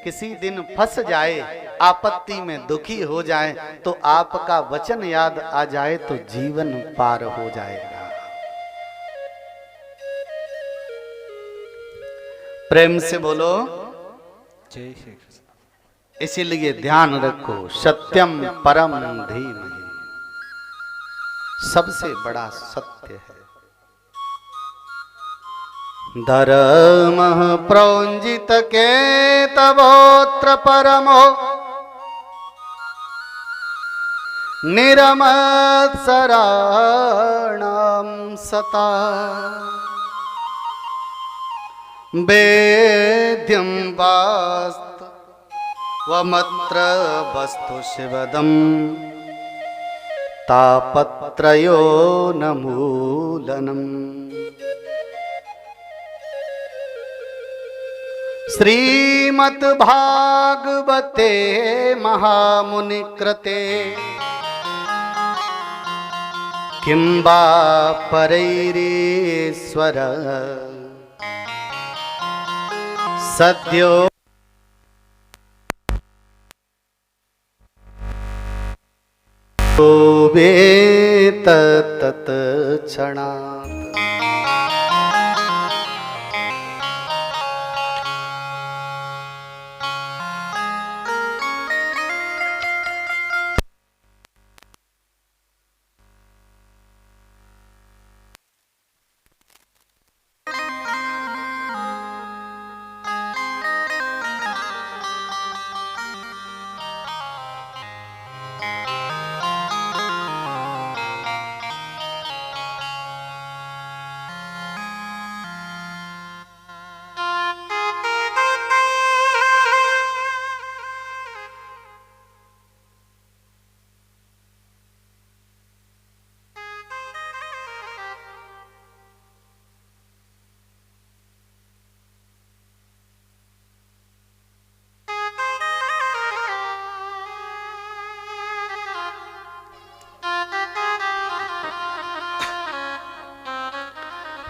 किसी दिन फंस जाए, आपत्ति में दुखी हो जाए, तो आपका वचन याद आ जाए तो जीवन पार हो जाएगा। प्रेम से बोलो जय श्री कृष्ण। इसीलिए ध्यान रखो, सत्यम परम धीमहि, सबसे बड़ा सत्य है। धर्मः प्रोञ्जित केतवोऽत्र परमो निरमत्सराणां सता वेद्यं वास्तवमत्र वस्तु शिवदम् तापत्रयो न मूलनम्। श्रीमद् भागवते महामुनि कृते किं वा परैरीश्वर सद्यो वेत तत् क्षणात्।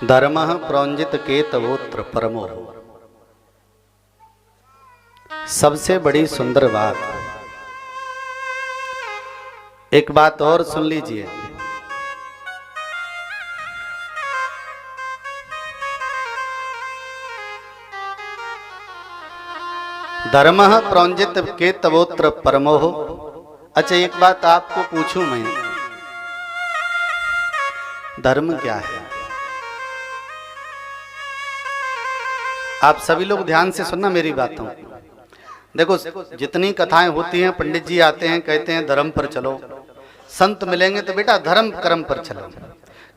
धर्मः प्रोञ्जित केतवोऽत्र परमो, सबसे बड़ी सुंदर बात। एक बात और सुन लीजिए, धर्मः प्रोञ्जित केतवोऽत्र परमो। अच्छा, एक बात आपको पूछूं मैं, धर्म क्या है? आप सभी लोग ध्यान से सुनना मेरी बातों। देखो, जितनी कथाएं होती हैं, पंडित जी आते हैं, कहते हैं धर्म पर चलो, संत मिलेंगे तो बेटा धर्म कर्म पर चलो।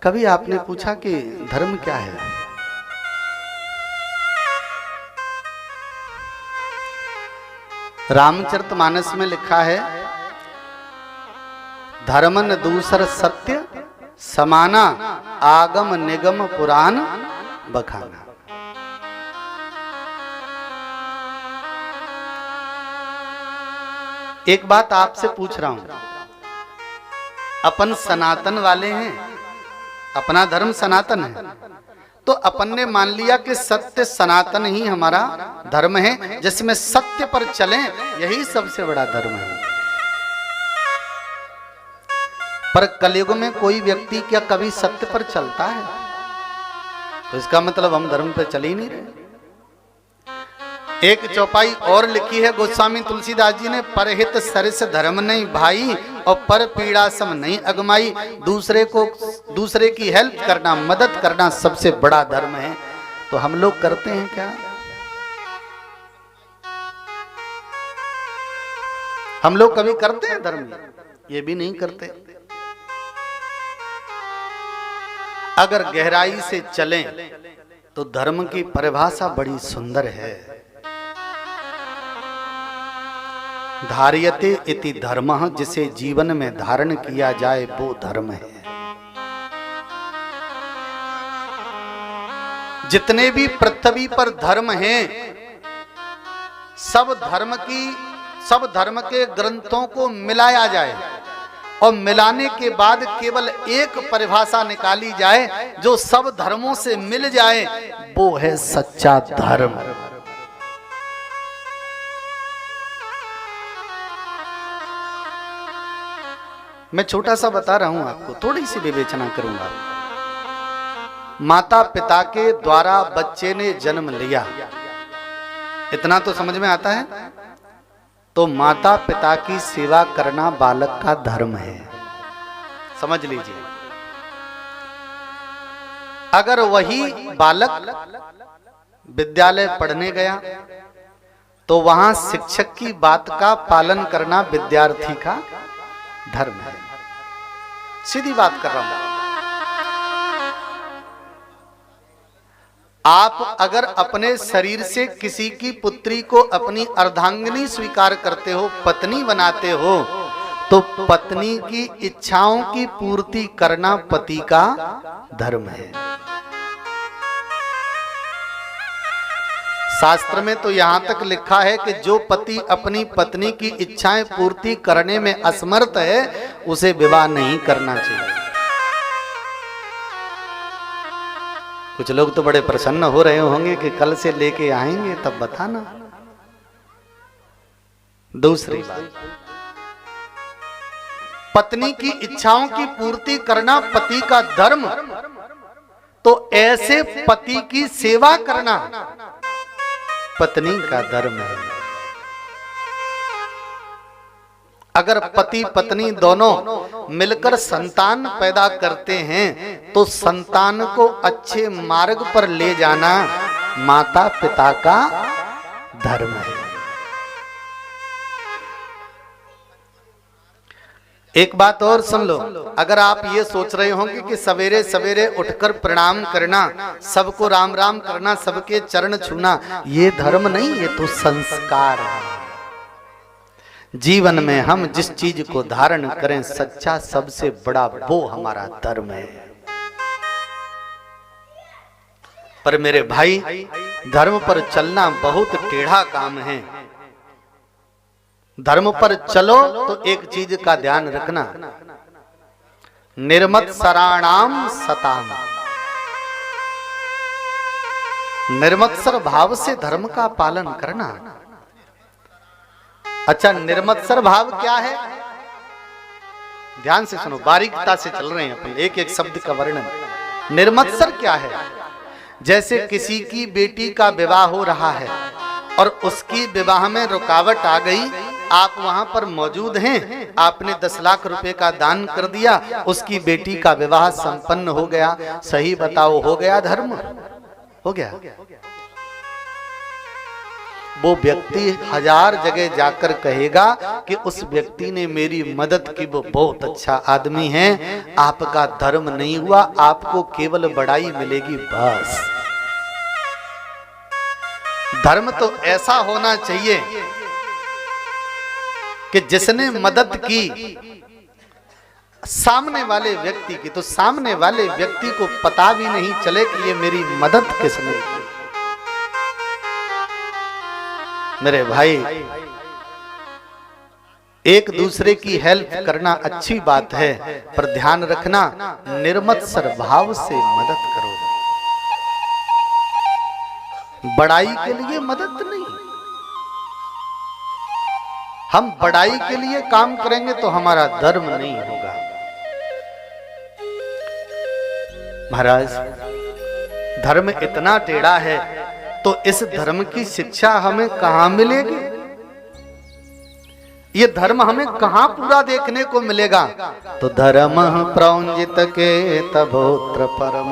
कभी आपने पूछा कि धर्म क्या है? रामचरितमानस में लिखा है, धर्मन दूसर सत्य समाना आगम निगम पुराण बखाना। एक बात आपसे पूछ रहा हूं, अपन सनातन वाले हैं, अपना धर्म सनातन है, तो अपन ने मान लिया कि सत्य सनातन ही हमारा धर्म है, जिसमें सत्य पर चलें, यही सबसे बड़ा धर्म है। पर कलयुग में कोई व्यक्ति क्या कभी सत्य पर चलता है? तो इसका मतलब हम धर्म पर चल ही नहीं रहे। एक चौपाई और लिखी है गोस्वामी तुलसीदास जी ने, परहित सरिस धर्म नहीं भाई और पर पीड़ा सम नहीं अगमाई। दूसरे की हेल्प करना, मदद करना सबसे बड़ा धर्म है। तो हम लोग करते हैं क्या? हम लोग कभी करते हैं धर्म? ये भी नहीं करते। अगर गहराई से चलें तो धर्म की परिभाषा बड़ी सुंदर है। धार्यते इति धर्मः, जिसे जीवन में धारण किया जाए वो धर्म है। जितने भी पृथ्वी पर धर्म हैं, सब धर्म के ग्रंथों को मिलाया जाए और मिलाने के बाद केवल एक परिभाषा निकाली जाए जो सब धर्मों से मिल जाए, वो है सच्चा धर्म। मैं छोटा सा बता रहा हूं आपको, थोड़ी सी विवेचना करूंगा। माता पिता के द्वारा बच्चे ने जन्म लिया, इतना तो समझ में आता है। तो माता पिता की सेवा करना बालक का धर्म है, समझ लीजिए। अगर वही बालक विद्यालय पढ़ने गया तो वहां शिक्षक की बात का पालन करना विद्यार्थी का धर्म है। सीधी बात कर रहा हूं। आप अगर अपने शरीर से किसी की पुत्री को अपनी अर्धांगिनी स्वीकार करते हो, पत्नी बनाते हो, तो पत्नी की इच्छाओं की पूर्ति करना पति का धर्म है। शास्त्र में तो यहां तक लिखा है कि जो पति अपनी पत्नी की इच्छाएं पूर्ति करने में असमर्थ है उसे विवाह नहीं करना चाहिए। कुछ लोग तो बड़े प्रसन्न हो रहे होंगे कि कल से लेके आएंगे तब बताना। दूसरी बात, पत्नी की इच्छाओं की पूर्ति करना पति का धर्म, तो ऐसे पति की सेवा करना पत्नी का धर्म है। अगर पति पत्नी दोनों मिलकर संतान पैदा करते हैं तो संतान को अच्छे मार्ग पर ले जाना माता पिता का धर्म है। एक बात और सुन लो, अगर आप ये सोच रहे होंगे कि सवेरे सवेरे उठकर प्रणाम करना, सबको राम राम करना, सबके चरण छूना, ये धर्म नहीं, ये तो संस्कार है। जीवन में हम जिस चीज को धारण करें सच्चा सबसे बड़ा वो हमारा धर्म है। पर मेरे भाई, धर्म पर चलना बहुत टेढ़ा काम है। धर्म पर चलो तो एक चीज का ध्यान रखना, निर्मत्सराणाम सताम। निर्मत्सर भाव से धर्म का पालन करना। अच्छा, निर्मत्सर भाव क्या है? ध्यान से सुनो, बारीकता से चल रहे हैं अपन, एक एक शब्द का वर्णन। निर्मत्सर क्या है? जैसे किसी की बेटी का विवाह हो रहा है और उसकी विवाह में रुकावट आ गई, आप वहां पर मौजूद हैं, आपने 10 लाख रुपए का दान कर दिया, उसकी बेटी का विवाह संपन्न हो गया। सही बताओ, हो गया धर्म? हो गया? वो व्यक्ति 1000 जगह जाकर कहेगा कि उस व्यक्ति ने मेरी मदद की, वो बहुत अच्छा आदमी है। आपका धर्म नहीं हुआ, आपको केवल बड़ाई मिलेगी बस। धर्म तो ऐसा होना चाहिए कि जिसने मदद की सामने वाले व्यक्ति की, तो सामने वाले व्यक्ति को पता भी नहीं चले कि ये मेरी मदद किसने की। मेरे भाई, एक दूसरे की हेल्प करना अच्छी बात है, पर ध्यान रखना निर्मत्सर भाव से मदद करो। बड़ाई के लिए मदद नहीं। हम बड़ाई के लिए काम करेंगे तो हमारा धर्म नहीं होगा। महाराज, धर्म इतना टेढ़ा है तो इस धर्म की शिक्षा हमें कहां मिलेगी? ये धर्म हमें कहां पूरा देखने को मिलेगा? तो धर्म प्रौंजित के तभोत्र परम,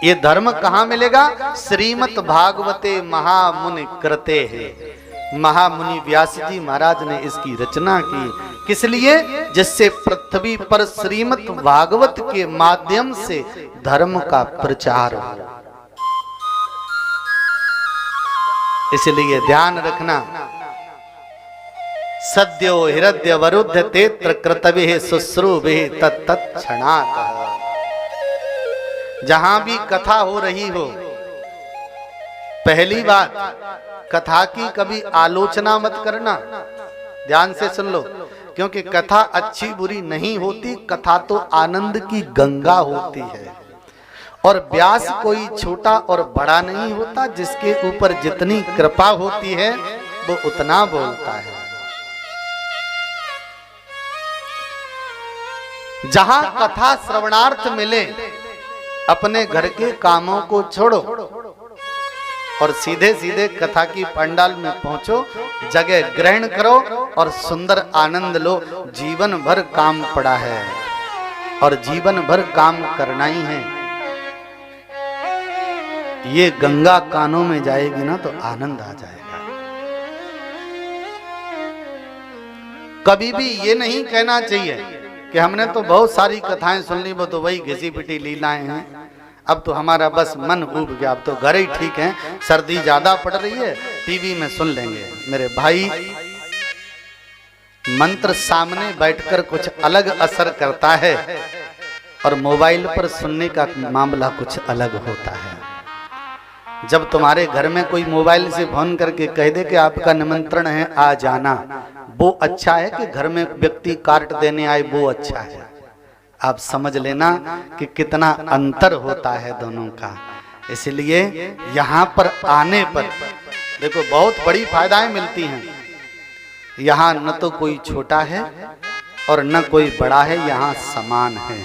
ये धर्म कहां मिलेगा? श्रीमद् भागवते महामुनि कृते है। महामुनि व्यास जी महाराज ने इसकी रचना की, किस लिए? जिससे पृथ्वी पर श्रीमद् भागवत के माध्यम से धर्म का प्रचार हो। इसलिए ध्यान रखना, सद्यो हृदय वरुद्ध तेत्र कृतवे शुश्रूभे तत्क्षणात्। जहां भी कथा हो रही हो, पहली बात, कथा की कभी आलोचना मत करना। ध्यान से सुन लो, क्योंकि कथा अच्छी बुरी नहीं होती, कथा तो आनंद की गंगा होती है। और व्यास कोई छोटा और बड़ा नहीं होता, जिसके ऊपर जितनी कृपा होती है वो उतना बोलता है। जहां कथा श्रवणार्थ मिले अपने घर के कामों को छोड़ो और सीधे सीधे कथा की पंडाल में पहुंचो, जगह ग्रहण करो और सुंदर आनंद लो। जीवन भर काम पड़ा है और जीवन भर काम करना ही है। ये गंगा कानों में जाएगी ना तो आनंद आ जाएगा। कभी भी ये नहीं कहना चाहिए कि हमने तो बहुत सारी कथाएं सुन ली, वो तो वही घिसी पिटी लीलाएं हैं, अब तो हमारा बस मन ऊब गया, अब तो घर ही ठीक है, सर्दी ज्यादा पड़ रही है, टीवी में सुन लेंगे। मेरे भाई, मंत्र सामने बैठकर कुछ अलग असर करता है और मोबाइल पर सुनने का मामला कुछ अलग होता है। जब तुम्हारे घर में कोई मोबाइल से फोन करके कह दे कि आपका निमंत्रण है, आ जाना, वो अच्छा है कि घर में व्यक्ति कार्ड देने आए, वो अच्छा है। आप समझ लेना कि कितना अंतर होता है दोनों का। इसलिए यहाँ पर आने पर देखो बहुत बड़ी फायदाएं मिलती हैं। यहाँ न तो कोई छोटा है और न कोई बड़ा है, यहाँ समान है।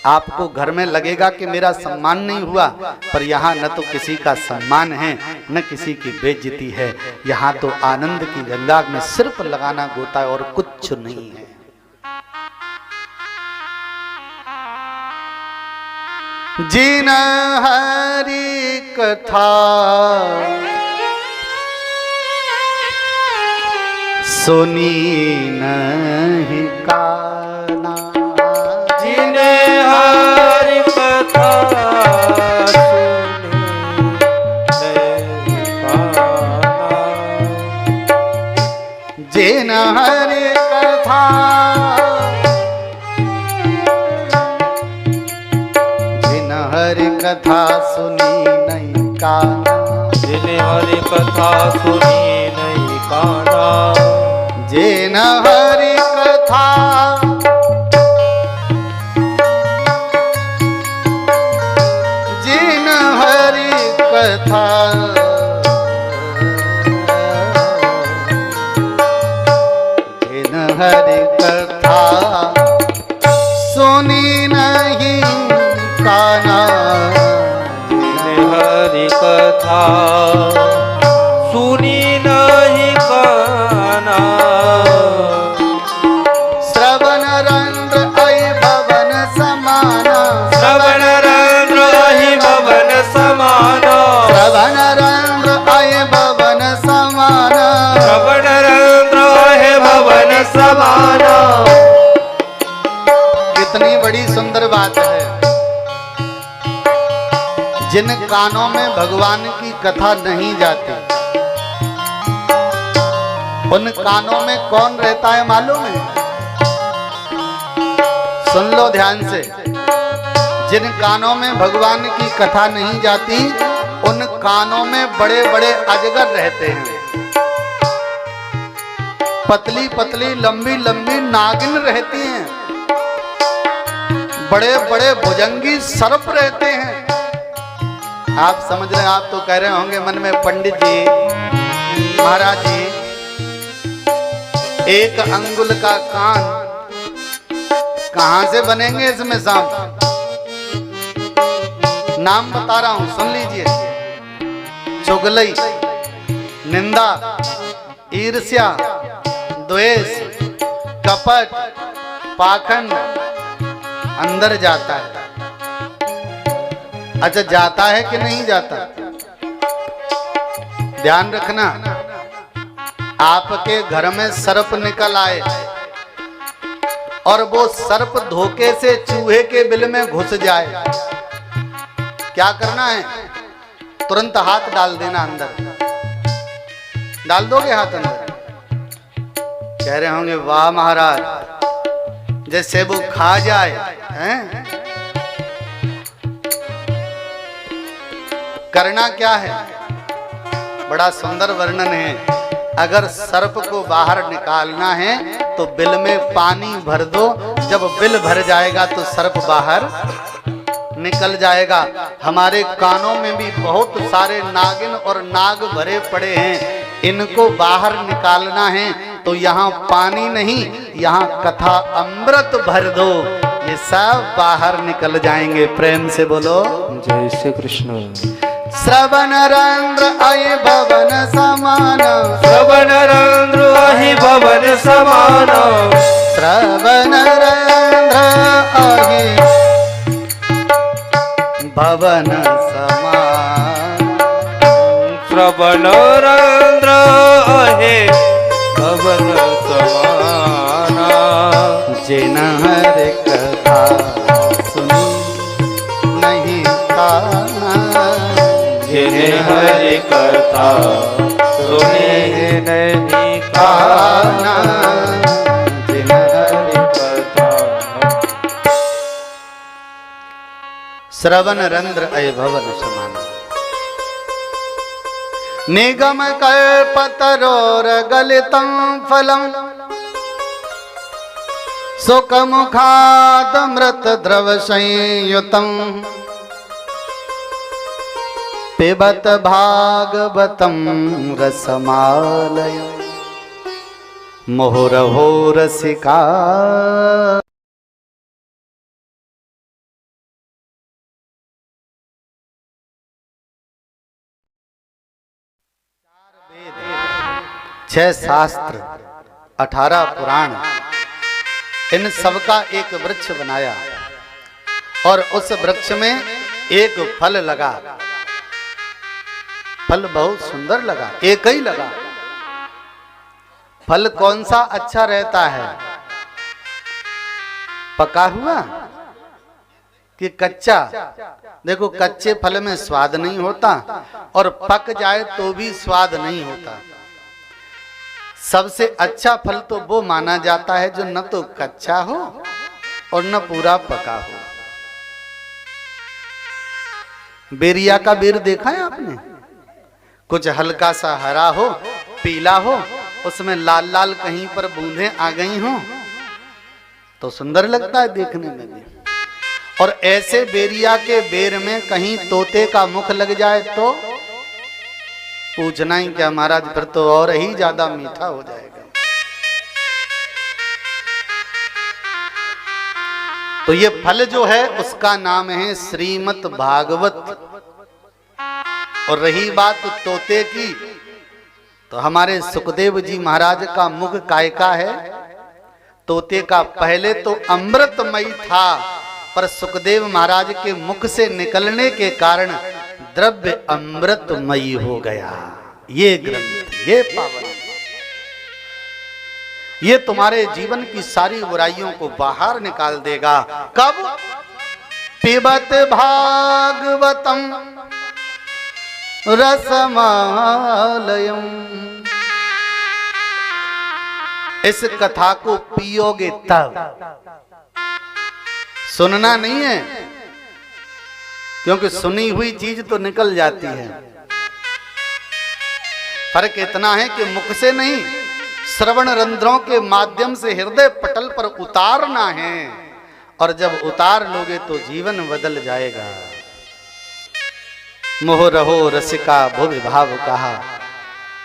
आपको घर में लगेगा कि मेरा सम्मान नहीं हुआ, पर यहाँ न तो किसी का सम्मान है न किसी की बेइज्जती है। यहाँ तो आनंद की गंगा में सिर्फ लगाना गोता है और कुछ नहीं है। जिन हरि कथा सुनी नहीं काना, जिन हरि कथा सुनी नहीं काना, जिन हरि कथा हरि कथा सुनी नहीं काना, जिन हरि कथा सुनी नहीं काना, जिन हरि कथा जिन हरि कथा जिन हरि कथा सुनी नहीं काना, जिन हरि कथा सुनी नहीं काना, श्रवण रंध्र ऐ भवन समाना, श्रवण रंध्र ऐ भवन समाना, श्रवण रंध्र ऐ भवन समाना, श्रवण रंध्र ऐ भवन समाना। कितनी बड़ी सुंदर बात है। जिन कानों में भगवान की कथा नहीं जाती, उन कानों में कौन रहता है मालूम है? सुन लो ध्यान से। जिन कानों में भगवान की कथा नहीं जाती, उन कानों में बड़े बड़े अजगर रहते हैं। पतली पतली लंबी लंबी नागिन रहती हैं। बड़े बड़े भुजंगी सर्प रहते हैं। आप समझ रहे हैं, आप तो कह रहे होंगे मन में, पंडित जी, महाराज जी, एक अंगुल का कान कहां से बनेंगे इसमें सांप? नाम बता रहा हूं, सुन लीजिए। चुगली, निंदा, ईर्ष्या, द्वेष, कपट, पाखंड अंदर जाता है। अच्छा, जाता है कि नहीं जाता? ध्यान रखना। आपके घर में सर्प निकल आए और वो सर्प धोखे से चूहे के बिल में घुस जाए, क्या करना है? तुरंत हाथ डाल देना अंदर। डाल दोगे हाथ अंदर? कह रहे होंगे वाह महाराज, जैसे वो खा जाए हैं? करना क्या है? बड़ा सुंदर वर्णन है। अगर सर्प को बाहर निकालना है तो बिल में पानी भर दो। जब बिल भर जाएगा तो सर्प बाहर निकल जाएगा। हमारे कानों में भी बहुत सारे नागिन और नाग भरे पड़े हैं, इनको बाहर निकालना है। तो यहाँ पानी नहीं, यहाँ कथा अमृत भर दो, ये सब बाहर निकल जाएंगे। प्रेम से बोलो जय श्री कृष्ण। श्रवण रंध्र अय भवन समान, श्रवण रंध्र अहि भवन समान, श्रवण रंध्र अहि भवन समान, श्रवण रंध्र अहि भवन समान, जिन हरि कथा सुनी नहीं काना, जिन हरि कथा सुने नहीं काना, जिन हरि कथा। श्रवण रंध्र अय भवन समान, निगम कल्पतरोर गलितं फलम्, सुखमुखादमृत द्रव संयुतं, पिबत भागवतं रसमालयम्, मुहुरहो रसिका। छह शास्त्र, 18 पुराण, इन सबका एक वृक्ष बनाया और उस वृक्ष में एक फल लगा। फल बहुत सुंदर लगा, एक ही लगा। फल कौन सा अच्छा रहता है, पका हुआ कि कच्चा? देखो कच्चे फल में स्वाद नहीं होता और पक जाए तो भी स्वाद नहीं होता। सबसे अच्छा फल तो वो माना जाता है जो न तो कच्चा हो और न पूरा पका हो। बेरिया का बेर देखा है आपने? कुछ हल्का सा हरा हो, पीला हो, उसमें लाल लाल कहीं पर बूंदें आ गई हो तो सुंदर लगता है देखने में भी। और ऐसे बेरिया के बेर में कहीं तोते का मुख लग जाए तो पूछना ही क्या महाराज, फिर तो और ही ज्यादा मीठा हो जाएगा। तो ये फल जो है उसका नाम है श्रीमद् भागवत। और रही बात तोते की, तो हमारे सुखदेव जी महाराज का मुख काय का है? तोते का पहले तो अमृतमयी था, पर सुखदेव महाराज के मुख से निकलने के कारण द्रव्य अमृतमयी हो गया। ये ग्रंथ, ये पावन, ये तुम्हारे जीवन की सारी बुराइयों को बाहर निकाल देगा। कब? पिबत भागवतम रसमालयम, इस कथा को पियोगे तब। सुनना नहीं है, क्योंकि सुनी हुई चीज तो निकल जाती है। फर्क इतना है कि मुख से नहीं, श्रवण रंध्रों के माध्यम से हृदय पटल पर उतारना है। और जब उतार लोगे तो जीवन बदल जाएगा। मोह रहो रसिका भुवि भाव कहा,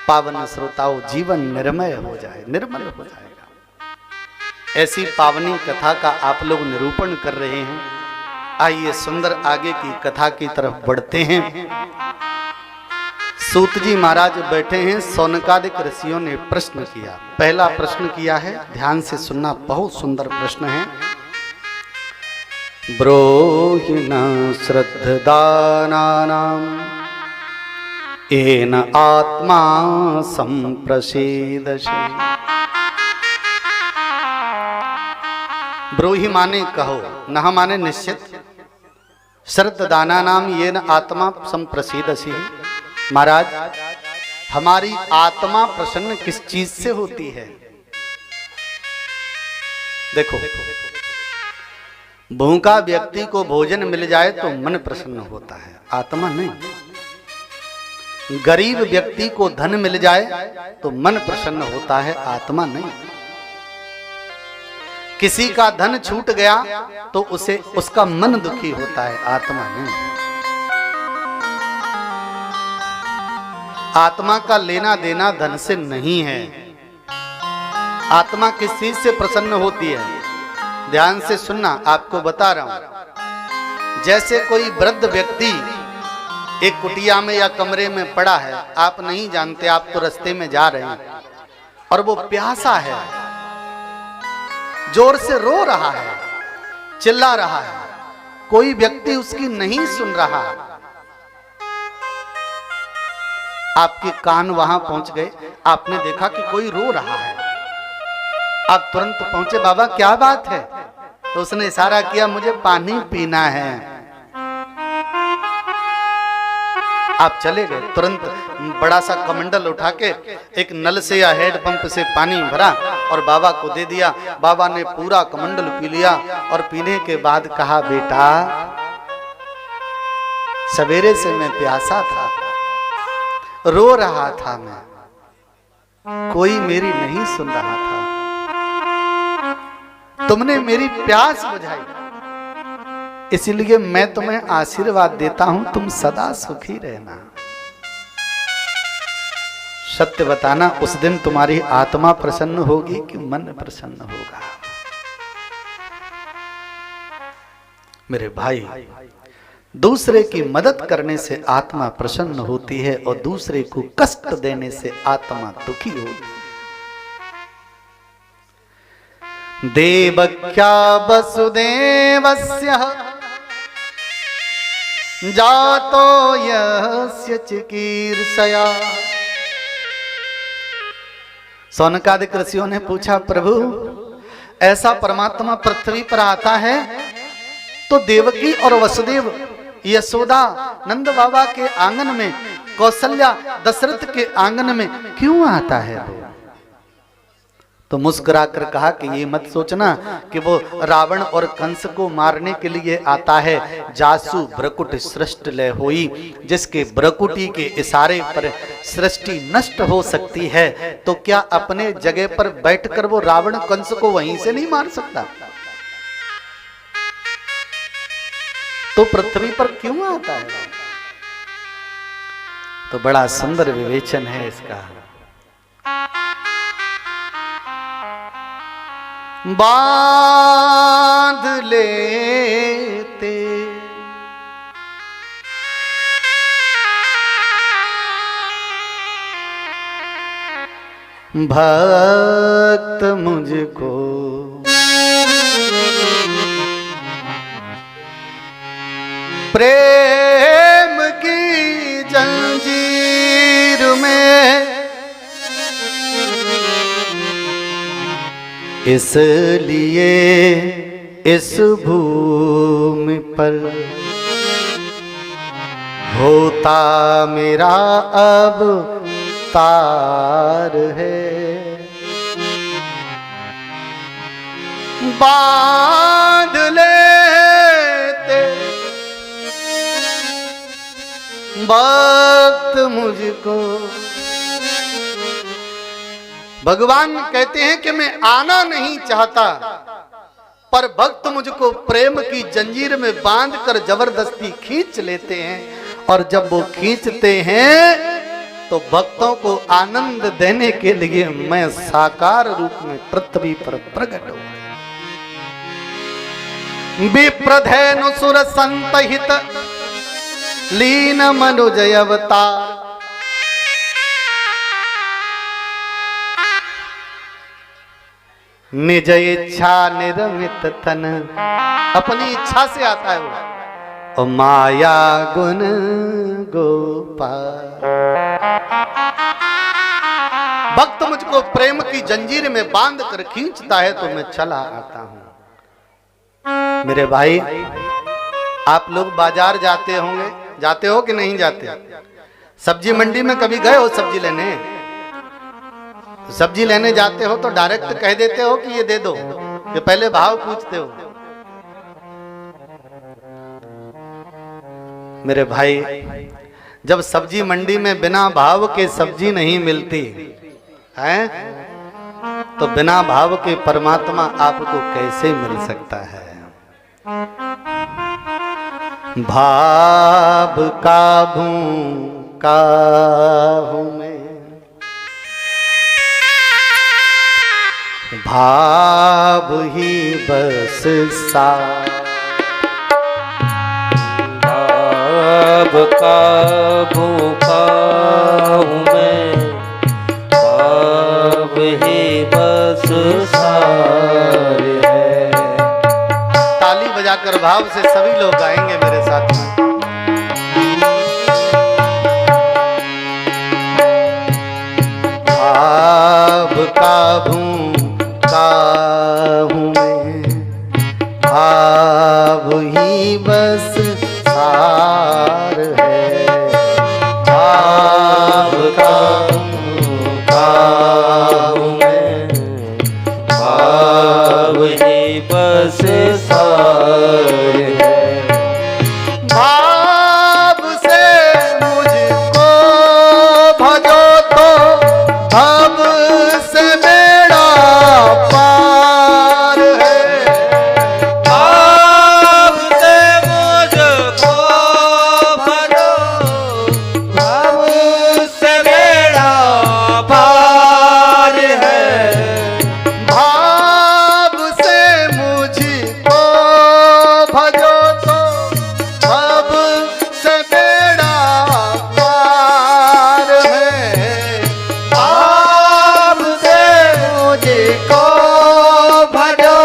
पावन श्रोताओं जीवन निर्मय हो जाए, निर्मल हो जाएगा। ऐसी पावनी कथा का आप लोग निरूपण कर रहे हैं। आइए सुंदर आगे की कथा की तरफ बढ़ते हैं। सूत जी महाराज बैठे हैं, सौनकादिक ऋषियों ने प्रश्न किया। पहला प्रश्न किया है, ध्यान से सुनना, बहुत सुंदर प्रश्न है। ब्रोहि न श्रद्धदानानां येन आत्मा संप्रसीदति। ब्रोहि माने कहो, नह माने निश्चित, श्रद्धदाना नाम येन आत्मा संप्रसीदति। महाराज, हमारी आत्मा प्रसन्न किस चीज से होती है? देखो, भूखा व्यक्ति को भोजन मिल जाए तो मन प्रसन्न होता है, आत्मा नहीं। गरीब व्यक्ति को धन मिल जाए तो मन प्रसन्न होता है, आत्मा नहीं। किसी का धन छूट गया तो उसे उसका मन दुखी होता है, आत्मा नहीं। आत्मा का लेना देना धन से नहीं है। आत्मा किस चीज से प्रसन्न होती है? ध्यान से सुनना, आपको बता रहा हूं। जैसे कोई वृद्ध व्यक्ति एक कुटिया में या कमरे में पड़ा है, आप नहीं जानते, आप तो रास्ते में जा रहे हैं और वो प्यासा है, जोर से रो रहा है, चिल्ला रहा है, कोई व्यक्ति उसकी नहीं सुन रहा। आपके कान वहां पहुंच गए, आपने देखा कि कोई रो रहा है, आप तुरंत पहुंचे, बाबा क्या बात है? तो उसने इशारा किया, मुझे पानी पीना है। आप चले गए, तुरंत बड़ा सा कमंडल उठा के एक नल से या हेड पंप से पानी भरा और बाबा को दे दिया। बाबा ने पूरा कमंडल पी लिया और पीने के बाद कहा, बेटा सवेरे से मैं प्यासा था, रो रहा था, मैं कोई मेरी नहीं सुन रहा था, तुमने मेरी प्यास बुझाई, इसलिए मैं तुम्हें आशीर्वाद देता हूं, तुम सदा सुखी रहना। सत्य बताना, उस दिन तुम्हारी आत्मा प्रसन्न होगी कि मन प्रसन्न होगा? मेरे भाई, दूसरे की मदद करने से आत्मा प्रसन्न होती है और दूसरे को कष्ट देने से आत्मा दुखी होती है। देवक्या वसुदेवस्य जातो यस्य चिकीर्षया। सौनकादिक ऋषियों ने पूछा, प्रभु ऐसा परमात्मा पृथ्वी पर आता है तो देवकी और वसुदेव, यशोदा नंद बाबा के आंगन में, कौशल्या दशरथ के आंगन में क्यों आता है वो? तो मुस्कुराकर कहा कि ये मत सोचना कि वो रावण और कंस को मारने के लिए आता है। जासु ब्रकुट सृष्ट लय होई, जिसके ब्रकुटी के इशारे पर सृष्टि नष्ट हो सकती है, तो क्या अपने जगह पर बैठकर वो रावण कंस को वहीं से नहीं मार सकता? तो पृथ्वी पर क्यों आता है? तो बड़ा सुंदर विवेचन है इसका। बांध लेते भक्त मुझको, प्रेम की जंजीर में, इसलिए इस भूमि पर होता मेरा अब तार है। बांध लेते भक्त मुझको। भगवान कहते हैं कि मैं आना नहीं चाहता, पर भक्त मुझको प्रेम की जंजीर में बांधकर जबरदस्ती खींच लेते हैं, और जब वो खींचते हैं तो भक्तों को आनंद देने के लिए मैं साकार रूप में पृथ्वी पर प्रकट हूं। विप्रधेनु सुर संतहित लीन मनुजय अवतार, निज इच्छा निर्मित तन, अपनी इच्छा से आता है वो, और माया गुण गोपाल। भक्त मुझको प्रेम की जंजीर में बांध कर खींचता है तो मैं चला आता हूं। मेरे भाई, आप लोग बाजार जाते होंगे, जाते हो कि नहीं जाते? सब्जी मंडी में कभी गए हो सब्जी लेने? सब्जी लेने जाते हो तो डायरेक्ट कह देते हो कि ये दे दो, कि पहले भाव पूछते हो? मेरे भाई, जब सब्जी मंडी में बिना भाव के सब्जी नहीं मिलती है, तो बिना भाव के परमात्मा आपको कैसे मिल सकता है? भाव काबू काहू में भाव ही बस सा भाव का भूखा हूँ मैं, भाव ही बस सार है। ताली बजाकर भाव से सभी लोग गाएंगे मेरे साथ में। भाव का भूखा हूँ मैं, भाव ही बस सार है। भाव का भूखा हूँ मैं, भाव ही बस सार है। भाव से मुझको भजो तो भव से बेड़ा पार है। भाव से मुझको भरो, भाव से बेड़ा पार है। भाव से मुझको भजो तो भव से बेड़ा पार है। भाव से मुझको भरो,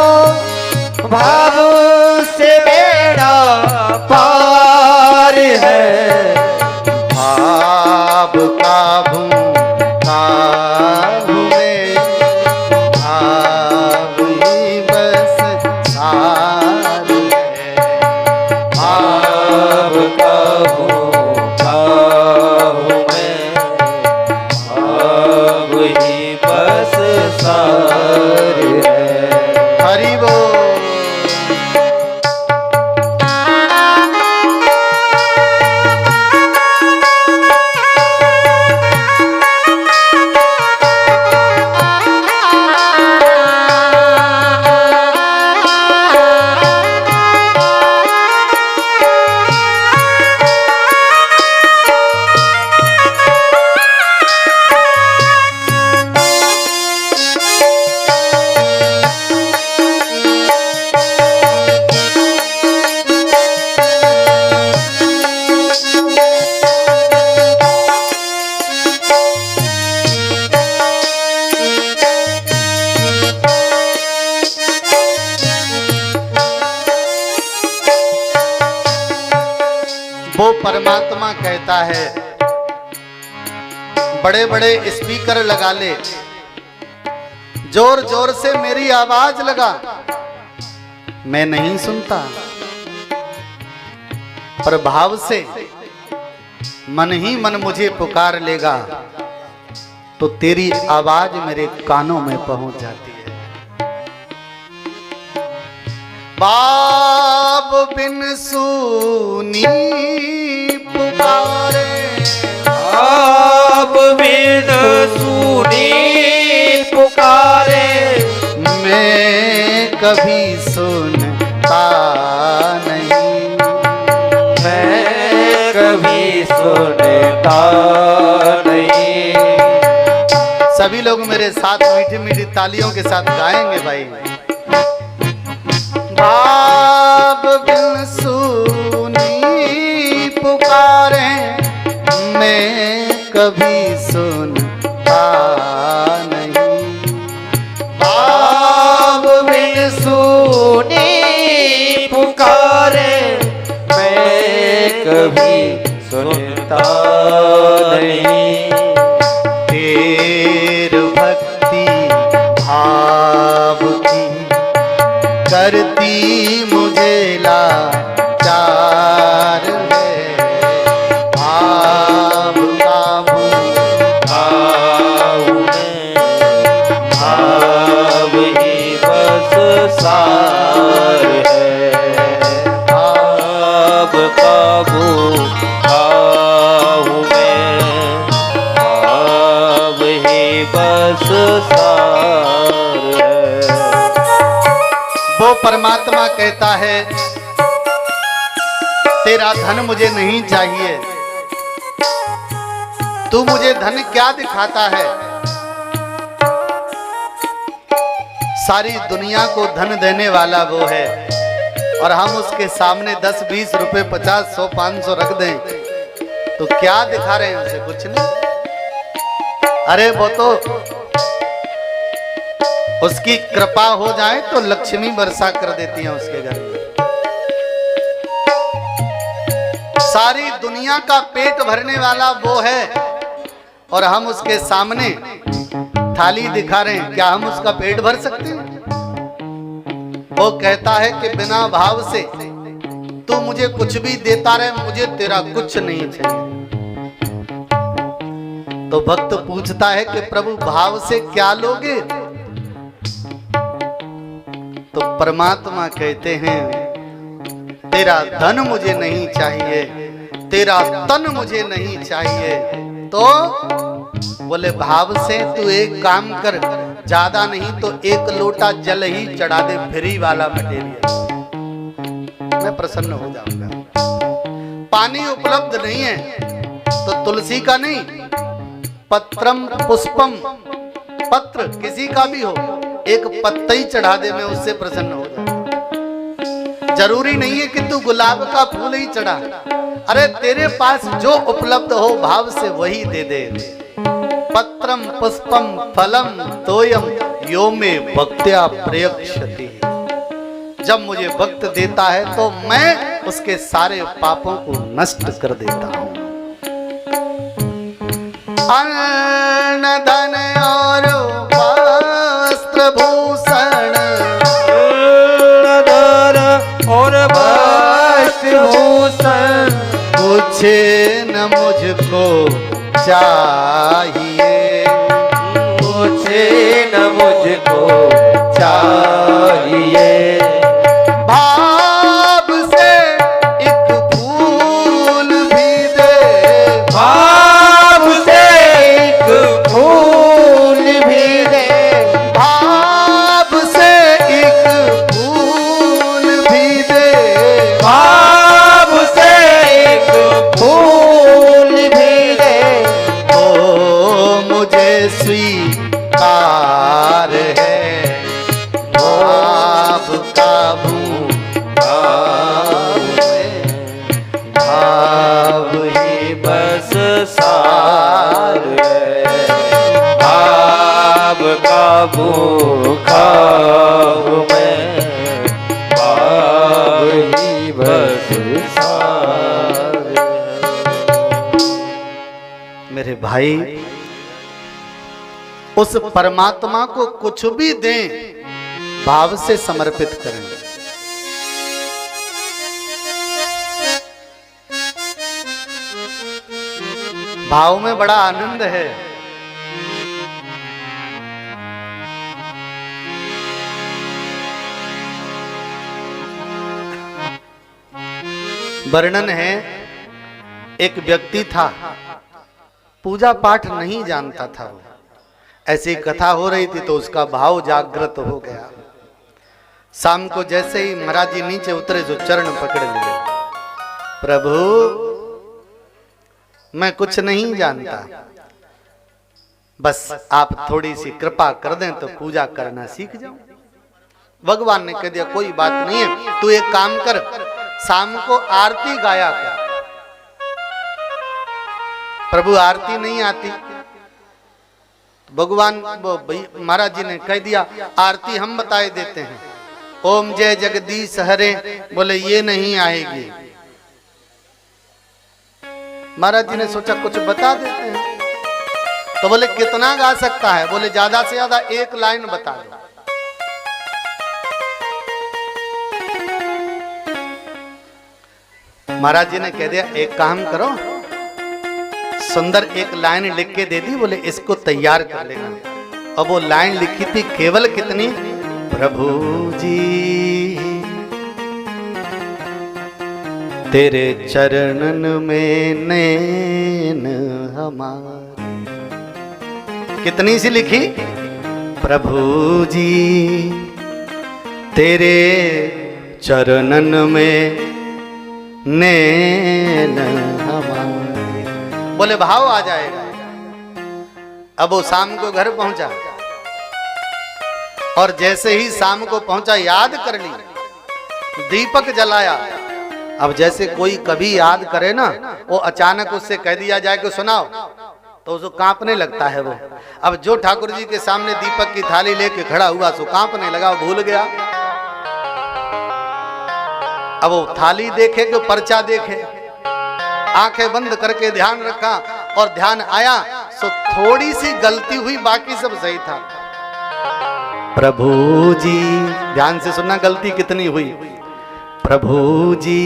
भाव से बेड़ा पार है। भाव का भूखा हूँ मैं, भाव ही बस सार है। भाव का भूखा हूँ मैं, भाव ही बस सार है। हरि बोल। वो परमात्मा कहता है बड़े बड़े स्पीकर लगा ले, जोर जोर से मेरी आवाज लगा, मैं नहीं सुनता। पर भाव से मन ही मन मुझे पुकार लेगा तो तेरी आवाज मेरे कानों में पहुंच जाती है। बाब बिन सूनी पुकारे, आप बिन सुनी पुकारे, मैं कभी सुनता नहीं। मैं कभी सुनता नहीं। सभी लोग मेरे साथ मीठी मीठी तालियों के साथ गाएंगे भाई। बाब बिन सुनी पुकारे, मैं कभी सुनता नहीं। आप बिन सुनी पुकारे, मैं कभी सुनता नहीं। तेर भक्ति भाव की करती मुझे लाचार है। भाव का भूखा हूँ मैं, भाव ही बस सार है। भाव का भूखा हूँ मैं, भाव ही बस सार है। वो परमात्मा कहता है तेरा धन मुझे नहीं चाहिए, तू मुझे धन क्या दिखाता है। सारी दुनिया को धन देने वाला वो है, और हम उसके सामने 10, 20 रुपए, 50, 100, 500 रख दें तो क्या दिखा रहे हैं उसे? कुछ नहीं। अरे वो तो उसकी कृपा हो जाए तो लक्ष्मी वर्षा कर देती है उसके घर में। सारी दुनिया का पेट भरने वाला वो है, और हम उसके सामने थाली दिखा रहे हैं। क्या हम उसका पेट भर सकते हैं? वो कहता है कि बिना भाव से तू मुझे कुछ भी देता रहे, मुझे तेरा कुछ नहीं चाहिए। तो भक्त पूछता है कि प्रभु भाव से क्या लोगे? तो परमात्मा कहते हैं तेरा धन मुझे नहीं चाहिए, तेरा तन मुझे नहीं चाहिए। तो बोले भाव से तू एक काम कर, ज्यादा नहीं तो 1 लोटा जल ही चढ़ा दे, फ्री वाला मटेरियल, मैं प्रसन्न हो जाऊंगा। पानी उपलब्ध नहीं है तो तुलसी का नहीं, पत्रम पुष्पम, पत्र किसी का भी हो, एक पत्ता ही चढ़ा दे, मैं उससे प्रसन्न हो जाऊंगा। जरूरी नहीं है कि तू गुलाब का फूल ही चढ़ा, अरे तेरे पास जो उपलब्ध हो भाव से वही दे दे। पत्रम पुष्पम फलम तोयम यो में भक्त्या प्रयक्षति। जब मुझे भक्त देता है तो मैं उसके सारे पापों को नष्ट कर देता हूं। अन्न धन और वस्त्र भूषण, और वस्त्र भूषण कुछ न मुझको चाहिए, मुझे न मुझको चाहिए। भाव से एक फूल भी दे, भाव से एक फूल भी दे, भाव से एक फूल भी दे, भाव से एक फूल भी दे, तो मुझे स्वीकार है। भाव का भाव में, भाव ही बस सार है। भाव का भूखा हूँ मैं, भाव ही बस सार है। मेरे भाई, उस परमात्मा को कुछ भी दें, भाव से समर्पित करें। भाव में बड़ा आनंद है। वर्णन है, एक व्यक्ति था, पूजा पाठ नहीं जानता था वो। ऐसी कथा हो रही थी तो उसका भाव जागृत हो गया। शाम को जैसे ही महाराज जी नीचे उतरे जो चरण पकड़ लिए, प्रभु मैं कुछ नहीं जानता, बस आप थोड़ी सी कृपा कर दें तो पूजा करना सीख जाऊं। भगवान ने कह दिया कोई बात नहीं है, तू एक काम कर, शाम को आरती गाया कर। प्रभु आरती नहीं आती, भगवान महाराज जी ने कह दिया आरती हम बताए देते हैं, ओम जय जगदीश हरे। बोले ये नहीं आएगी। महाराज जी ने सोचा कुछ बता देते हैं, तो बोले कितना गा सकता है? बोले ज्यादा से ज्यादा 1 लाइन बता दो। महाराज जी ने कह दिया एक काम करो, सुंदर 1 लाइन लिख के दे दी, बोले इसको तैयार कर लेना। अब वो लाइन लिखी थी केवल कितनी, प्रभु जी तेरे चरणन में नैन हमारे। कितनी सी लिखी, प्रभु जी तेरे चरणन में नैन हमारे। बोले भाव आ जाएगा। अब वो शाम को घर पहुंचा, और जैसे ही शाम को पहुंचा याद कर ली, दीपक जलाया। अब जैसे कोई कभी याद करे ना, वो अचानक उससे कह दिया जाए कि सुनाओ, तो उसको कांपने लगता है वो। अब जो ठाकुर जी के सामने दीपक की थाली लेके खड़ा हुआ सो कांपने लगा, भूल गया। अब वो थाली देखे कि पर्चा देखे, आंखें बंद करके ध्यान रखा और ध्यान आया सो थोड़ी सी गलती हुई, बाकी सब सही था। प्रभु जी, ध्यान से सुनना गलती कितनी हुई। प्रभु जी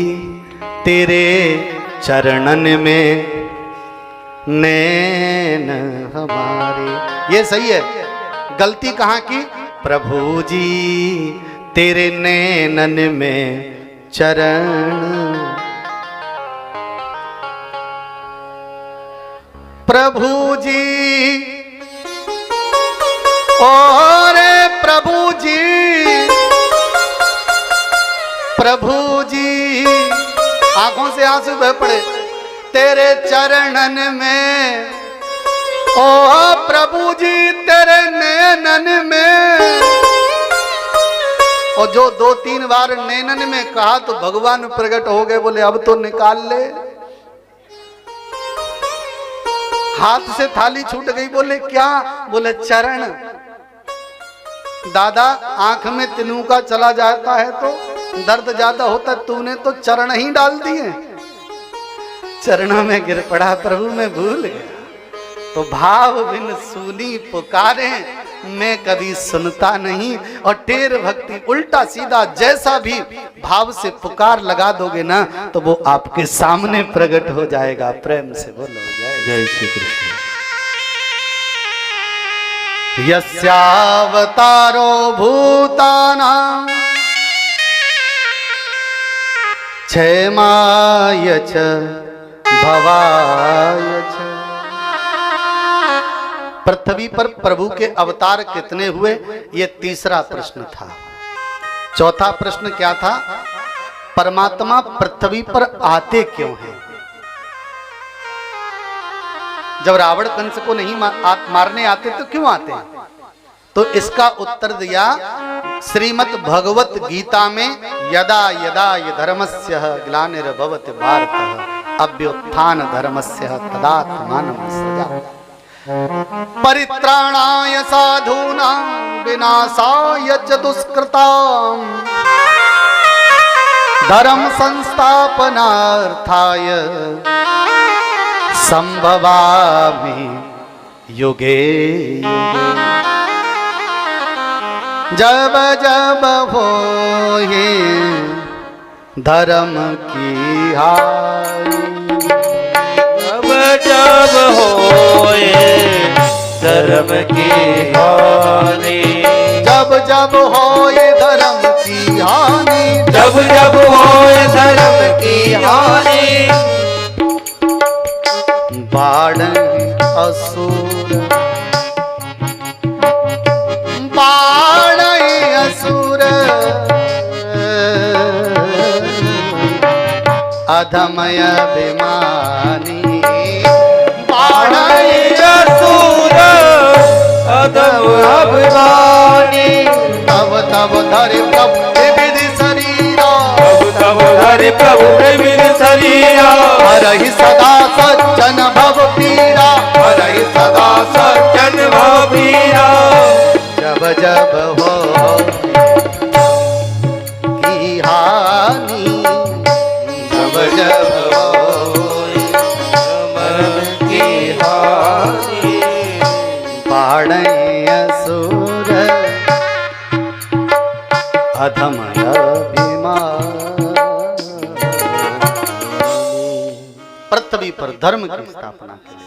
तेरे चरणन में नैन हमारे, ये सही है। गलती कहाँ की? प्रभु जी तेरे नैनन में चरण, प्रभु जी और प्रभु जी, प्रभु जी, आंखों से आंसू बह पड़े। तेरे चरणन में, ओ प्रभु जी तेरे नैनन में। और जो 2-3 बार नैनन में कहा तो भगवान प्रकट हो गए, बोले अब तो निकाल ले। हाथ से थाली छूट गई, बोले क्या? बोले चरण। दादा आंख में तिनका चला जाता है तो दर्द ज्यादा होता, तूने तो चरण ही डाल दिए। चरणों में गिर पड़ा, प्रभु मैं भूल गया। तो भाव बिन सुनी पुकारे, मैं कभी सुनता नहीं। और टेर भक्ति उल्टा सीधा जैसा भी भाव से पुकार लगा दोगे ना, तो वो आपके सामने प्रकट हो जाएगा। प्रेम से बोलो जय जय श्री कृष्ण। यस्यावतारो भूतानां क्षेमाय च भवाय च। पृथ्वी पर प्रभु के अवतार कितने हुए, ये तीसरा प्रश्न था। चौथा प्रश्न क्या था? परमात्मा पृथ्वी पर आते क्यों हैं? जब रावण कंस को नहीं मारने आते तो क्यों आते हैं? तो इसका उत्तर दिया श्रीमद् भगवत गीता में, यदा यदा हि धर्मस्य ग्लानिर्भवति भारत अभ्युत्थान धर्मस्य तदात्मानं सृजामि। परित्राणाय साधूनां विनाशाय च दुष्कृतां धर्म संस्थापनार्थाय संभवामि युगे युगे। जब जब होए धर्म की हानि, जब जब होए धर्म की हानि, जब जब होए धर्म की हानि, जब जब होए धर्म की हानि, बाढ़ें असुर, बाढ़ें असुर, अधमय अभिमानी, बाढ़ें असुर, अधम अभिमानी। तब तब धरि प्रभु विविध शरीरा, तब धरि प्रभु विविध शरीरा, हरहि सदा सज्जन भव पीरा, हरहि सदा सज्जन भव पीरा। जब जब हो की हानि, जब जब हो धर्म की हानि, बाढ़ें असुर, अधम अभिमानी। पृथ्वी पर धर्म की स्थापना के लिए।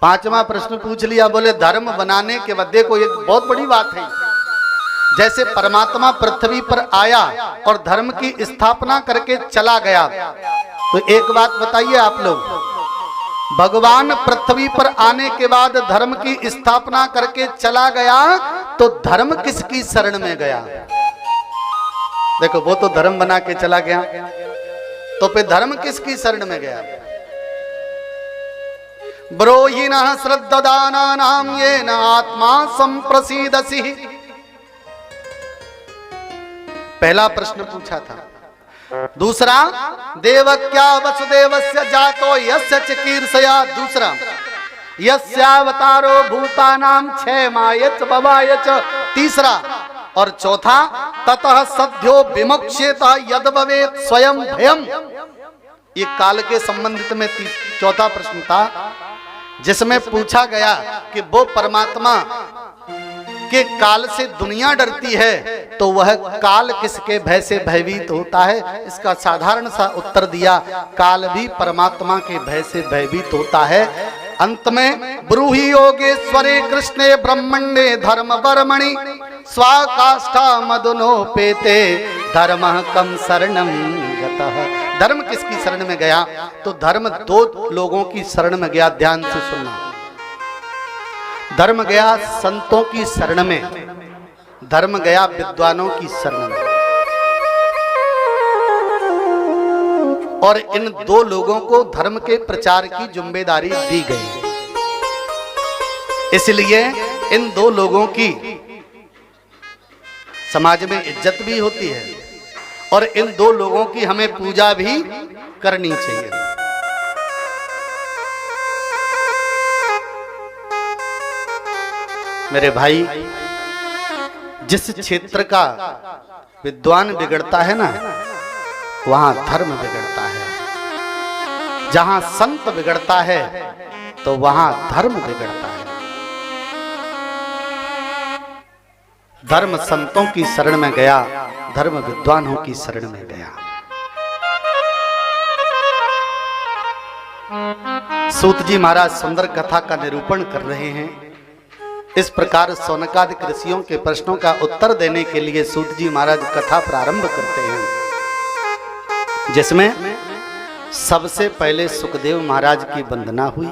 पांचवा प्रश्न पूछ लिया, बोले धर्म बनाने के बाद देखो एक बहुत बड़ी बात है। जैसे परमात्मा पृथ्वी पर आया और धर्म की स्थापना करके चला गया, तो एक बात बताइए आप लोग, भगवान पृथ्वी पर आने के बाद धर्म की स्थापना करके चला गया, तो धर्म किसकी शरण में गया? देखो वो तो धर्म बना के चला गया, तो फिर धर्म किसकी शरण में गया? ब्रोहिणः श्रद्धदानानां येन आत्मा संप्रसीदसि। पहला प्रश्न पूछा था। दूसरा, देवक्या वसुदेवस्य जातो यस्य चिकीर्षया। दूसरा, यस्यावतारो भूतानां क्षयमाय च भवाय च। तीसरा और चौथा, ततः सद्यो विमुक्ष्येत यद भवेत् स्वयं भयम्। ये काल के संबंधित में चौथा प्रश्न था, जिसमें पूछा गया कि वो परमात्मा के काल से दुनिया डरती है, तो वह काल किसके भय से भयभीत होता है। इसका साधारण सा उत्तर दिया, काल भी परमात्मा के भय से भयभीत होता है। अंत में ब्रूहि योगेश्वरे कृष्णे ब्रह्मण्ये धर्म वर्मणि स्वाकाष्ठा मदुनोपेते धर्मः कम शरणं गतः। धर्म किसकी शरण में गया? तो धर्म दो लोगों की शरण में गया। ध्यान से सुनना, धर्म गया संतों की शरण में, धर्म गया विद्वानों की शरण में। और इन दो लोगों को धर्म के प्रचार की जिम्मेदारी दी गई। इसलिए इन दो लोगों की समाज में इज्जत भी होती है और इन दो लोगों की हमें पूजा भी करनी चाहिए। मेरे भाई, जिस क्षेत्र का विद्वान बिगड़ता है ना, वहां धर्म बिगड़ता है। जहां संत बिगड़ता है तो वहां धर्म बिगड़ता है। धर्म संतों की शरण में गया, धर्म विद्वानों की शरण में गया। सूत जी महाराज सुंदर कथा का निरूपण कर रहे हैं। इस प्रकार शौनकादि ऋषियों के प्रश्नों का उत्तर देने के लिए सूत जी महाराज कथा प्रारंभ करते हैं, जिसमें सबसे पहले सुखदेव महाराज की वंदना हुई।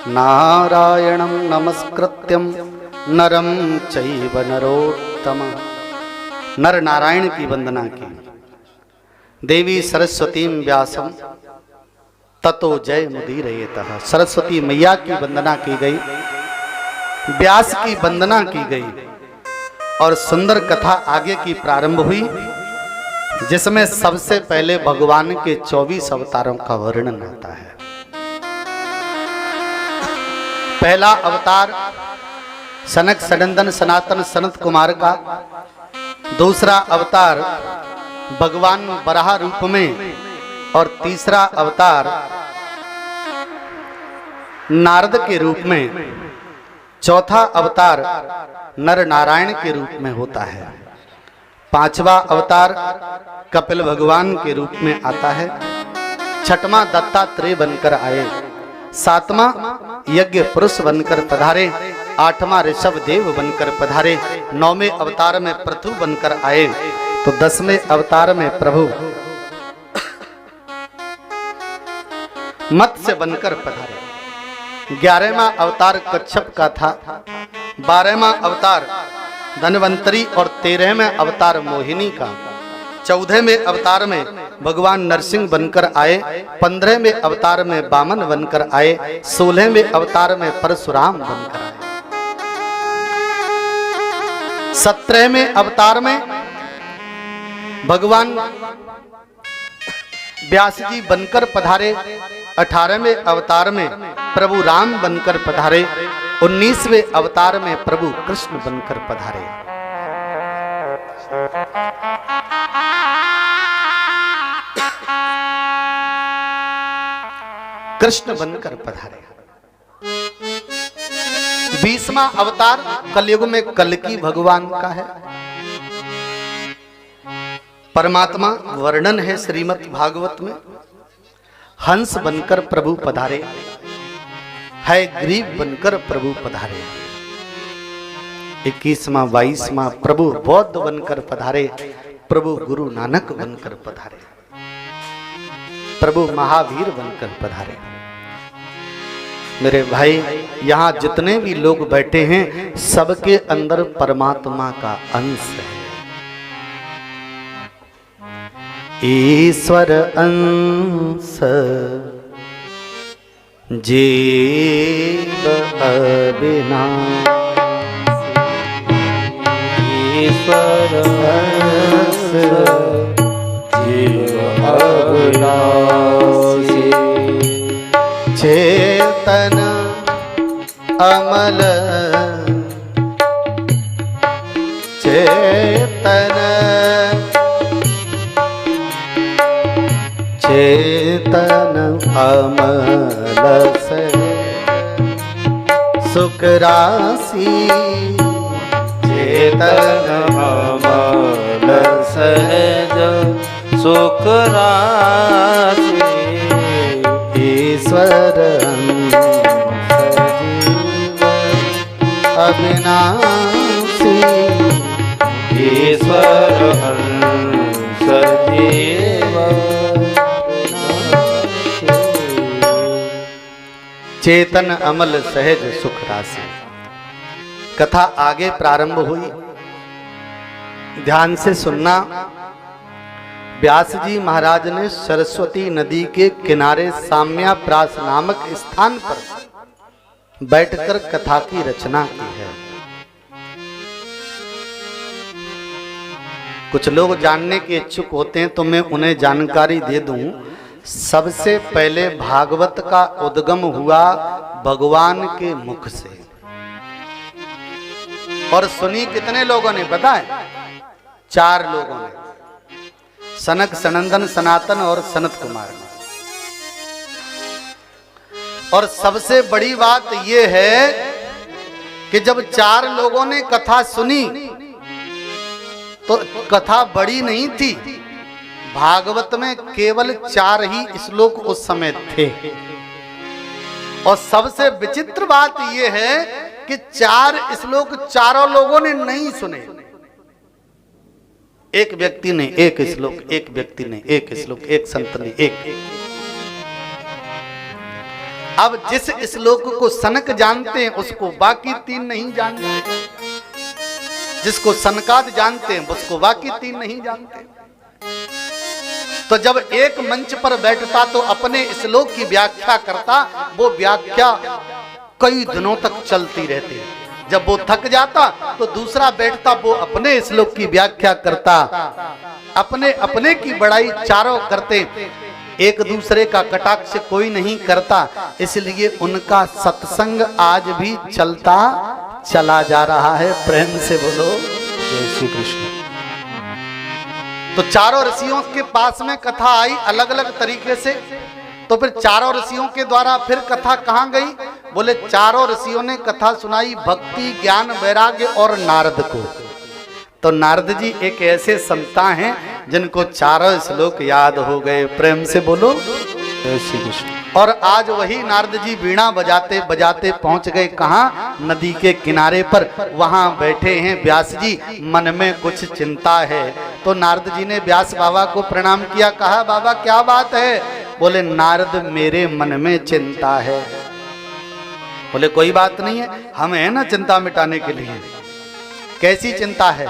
नारायणं नमस्कृत्यं नरं चैव नरोत्तमं। नर नारायण की वंदना की। देवी सरस्वतीं व्यासं ततो जय मुदीरयेतः। सरस्वती मैया की वंदना की गई, व्यास की वंदना की गई और सुंदर कथा आगे की प्रारंभ हुई, जिसमें सबसे पहले भगवान के 24 अवतारों का वर्णन आता है। पहला अवतार सनक सनंदन सनातन सनत कुमार का। दूसरा अवतार भगवान वराह रूप में और तीसरा अवतार नारद के रूप में। चौथा अवतार नर नारायण के रूप में होता है। पांचवा अवतार कपिल भगवान के रूप में आता है। छठवां दत्तात्रेय बनकर आए। सातवां यज्ञ पुरुष बनकर पधारे। आठवां ऋषभ देव बनकर पधारे। नौवें अवतार में पृथु बनकर आए। तो 10वें अवतार में प्रभु मत्स्य बनकर पधारे। 11वां अवतार कच्छप का था। 12वां अवतार धनवंतरी और 13वें अवतार मोहिनी का। 14वें अवतार में भगवान नरसिंह बनकर आए। 15वें अवतार में वामन बनकर आए। 16वें अवतार में परशुराम बनकर आए। 17वें अवतार में भगवान व्यास जी बनकर पधारे। 18वें अवतार में प्रभु राम बनकर पधारे। 19वें अवतार में प्रभु कृष्ण बनकर पधारे। कृष्ण बनकर पधारे। 20वां अवतार कलयुग में कल्कि भगवान का है। परमात्मा वर्णन है श्रीमद् भागवत में। हंस बनकर प्रभु पधारे, है ग्रीव बनकर प्रभु पधारे। 21वां 22वां प्रभु बौद्ध बनकर पधारे। प्रभु गुरु नानक बनकर पधारे। प्रभु महावीर बनकर पधारे। मेरे भाई, यहाँ जितने भी लोग बैठे हैं, सबके अंदर परमात्मा का अंश है। ईश्वर अंश जीव ईश्वर जीव अविनाशी चेतन अमल चेतन चेतन अमल से सुख राशि चेतन अमल सहज सुख राशि ईश्वर सजीव अविनाशी ईश्वर हंस जीव चेतन अमल सहज सुख राशि। कथा आगे प्रारंभ हुई, ध्यान से सुनना। व्यास जी महाराज ने सरस्वती नदी के किनारे साम्याप्रास नामक स्थान पर बैठकर कथा की रचना की है। कुछ लोग जानने के इच्छुक होते हैं तो मैं उन्हें जानकारी दे दूं। सबसे पहले भागवत का उद्गम हुआ भगवान के मुख से। और सुनी कितने लोगों ने पता है? 4 लोगों ने, सनक सनंदन सनातन और सनत कुमार ने। और सबसे बड़ी बात यह है कि जब 4 लोगों ने कथा सुनी तो कथा बड़ी नहीं थी। भागवत में केवल 4 ही श्लोक उस समय थे। और सबसे विचित्र बात यह है कि 4 श्लोक चारों लोगों ने नहीं सुने। एक व्यक्ति ने एक श्लोक, एक व्यक्ति ने एक श्लोक, एक संत ने एक। अब जिस श्लोक को सनक जानते हैं उसको बाकी 3 नहीं जानते, जिसको सनकाद जानते हैं उसको बाकी 3 नहीं जानते। तो जब एक मंच पर बैठता तो अपने श्लोक की व्याख्या करता, वो व्याख्या कई दिनों तक चलती रहती है। जब वो थक जाता तो दूसरा बैठता, वो अपने श्लोक की व्याख्या करता, अपने अपने की बड़ाई चारों करते, एक दूसरे का कटाक्ष कोई नहीं करता। इसलिए उनका सत्संग आज भी चलता चला जा रहा है। प्रेम से बोलो जय श्री कृष्ण। तो चारों ऋषियों के पास में कथा आई अलग अलग तरीके से। तो फिर चारों ऋषियों के द्वारा फिर कथा कहाँ गई? बोले चारों ऋषियों ने कथा सुनाई भक्ति ज्ञान वैराग्य और नारद को। तो नारद जी एक ऐसे संता हैं जिनको 4 श्लोक याद हो गए। प्रेम से बोलो जय श्री कृष्ण। और आज वही नारद जी वीणा बजाते बजाते पहुंच गए कहाँ? नदी के किनारे पर। वहां बैठे हैं व्यास जी, मन में कुछ चिंता है। तो नारद जी ने व्यास बाबा को प्रणाम किया, कहा बाबा क्या बात है? बोले नारद मेरे मन में चिंता है। बोले कोई बात नहीं है, हम हैं ना चिंता मिटाने के लिए। कैसी चिंता है?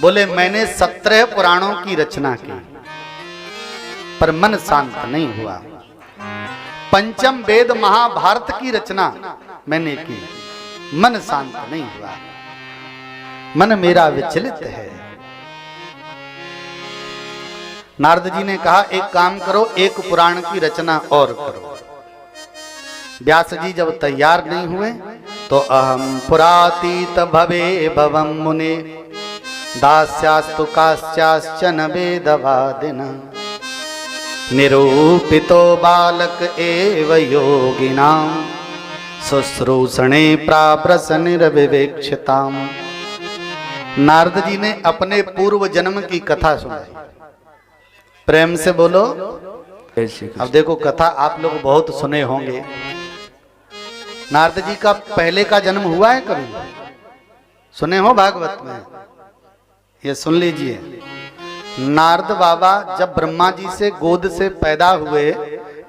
बोले मैंने 17 पुराणों की रचना की पर मन शांत नहीं हुआ। 5म वेद महाभारत की रचना मैंने की, मन शांत नहीं हुआ, मन मेरा विचलित है। नारद जी ने कहा एक काम करो, एक पुराण की रचना और करो। व्यास जी जब तैयार नहीं हुए तो अहम पुरातीत भवे भवम मुने दास्यास्तु काश्चाश्चन वेदवादिना निरूपितो बालक एव योगिनां शुश्रूषणे प्राप्रस निर्विवेक्षताम। नारद जी ने अपने पूर्व जन्म की कथा सुनाई। प्रेम से बोलो। अब देखो कथा आप लोग बहुत सुने होंगे। नारद जी का पहले का जन्म हुआ है कभी? सुने हो भागवत में? ये सुन लीजिए। नारद बाबा जब ब्रह्मा जी से गोद से पैदा हुए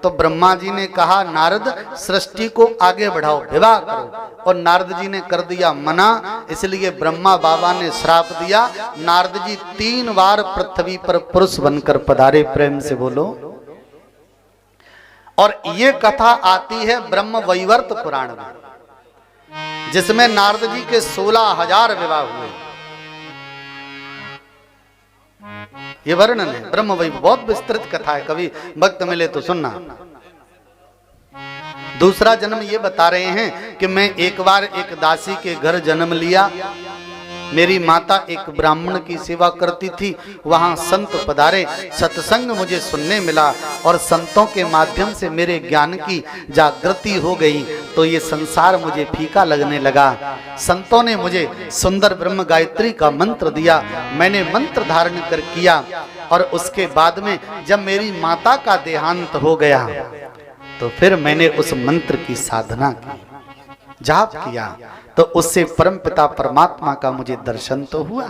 तो ब्रह्मा जी ने कहा नारद सृष्टि को आगे बढ़ाओ, विवाह करो। और नारद जी ने कर दिया मना। इसलिए ब्रह्मा बाबा ने श्राप दिया। नारद जी 3 बार पृथ्वी पर पुरुष बनकर पधारे। प्रेम से बोलो। और ये कथा आती है ब्रह्म वैवर्त पुराण में, जिसमें नारद जी के 16,000 विवाह हुए। ये वर्णन है ब्रह्म वैवर्त, बहुत विस्तृत कथा है, कभी वक्त मिले तो सुनना। दूसरा जन्म ये बता रहे हैं कि मैं एक बार एक दासी के घर जन्म लिया। मेरी माता एक ब्राह्मण की सेवा करती थी, वहां संत पधारे, सत्संग मुझे सुनने मिला और संतों के माध्यम से मेरे ज्ञान की जागृति हो गई। तो ये संसार मुझे फीका लगने लगा। संतों ने मुझे सुंदर ब्रह्म गायत्री का मंत्र दिया, मैंने मंत्र धारण कर किया और उसके बाद में जब मेरी माता का देहांत हो गया तो फिर मैंने उस मंत्र की साधना की, जाप किया, तो उससे परमपिता परमात्मा का मुझे दर्शन तो हुआ,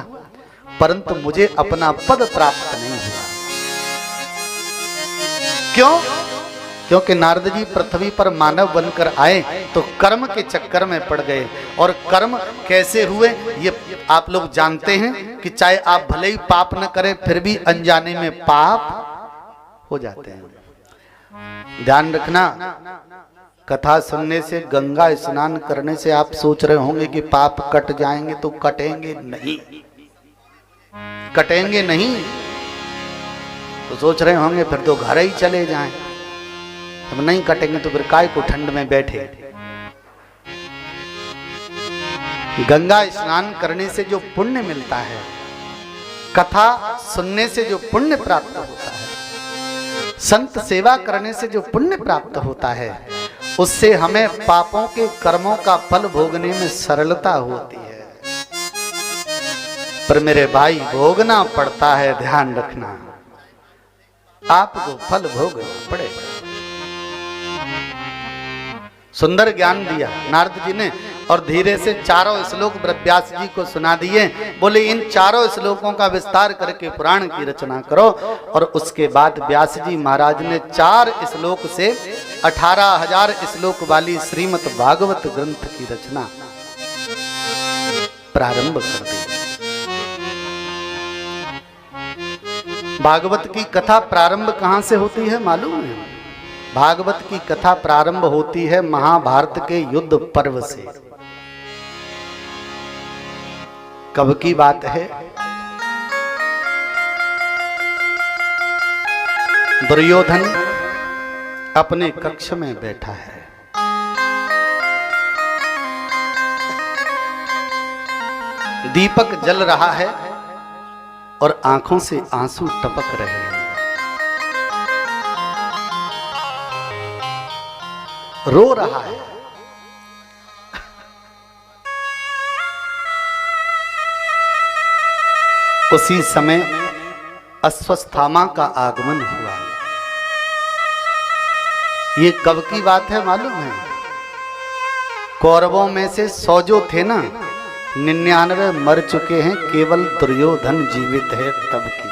परंतु मुझे अपना पद प्राप्त नहीं हुआ। क्यों? क्योंकि नारद जी पृथ्वी पर मानव बनकर आए तो कर्म के चक्कर में पड़ गए। और कर्म कैसे हुए ये आप लोग जानते हैं कि चाहे आप भले ही पाप न करें फिर भी अनजाने में पाप हो जाते हैं। ध्यान रखना, कथा सुनने से, गंगा स्नान करने से आप सोच रहे होंगे कि पाप कट जाएंगे, तो कटेंगे नहीं, कटेंगे नहीं। तो सोच रहे होंगे फिर तो घर ही चले जाएं। जब नहीं कटेंगे तो फिर काय को ठंड में बैठे। गंगा स्नान करने से जो पुण्य मिलता है, कथा सुनने से जो पुण्य प्राप्त होता है, संत सेवा करने से जो पुण्य प्राप्त होता है, उससे हमें पापों के कर्मों का फल भोगने में सरलता होती है। पर मेरे भाई भोगना पड़ता है, ध्यान रखना, आपको फल भोगना पड़ेगा। सुंदर ज्ञान दिया नारद जी ने और धीरे से चारों श्लोक व्यास जी को सुना दिए। बोले इन चारों श्लोकों का विस्तार करके पुराण की रचना करो। और उसके बाद व्यास जी महाराज ने 4 श्लोक से 18,000 श्लोक वाली श्रीमद् भागवत ग्रंथ की रचना प्रारंभ कर दी। भागवत की कथा प्रारंभ कहां से होती है मालूम है? भागवत की कथा प्रारंभ होती है महाभारत के युद्ध पर्व से। कब की बात है? दुर्योधन अपने कक्ष में बैठा है, दीपक जल रहा है और आंखों से आंसू टपक रहे हैं। रो रहा है। उसी समय अश्वत्थामा का आगमन हुआ। ये कब की बात है मालूम है? कौरवों में से 100 जो थे ना, 99 मर चुके हैं, केवल दुर्योधन जीवित है तब की।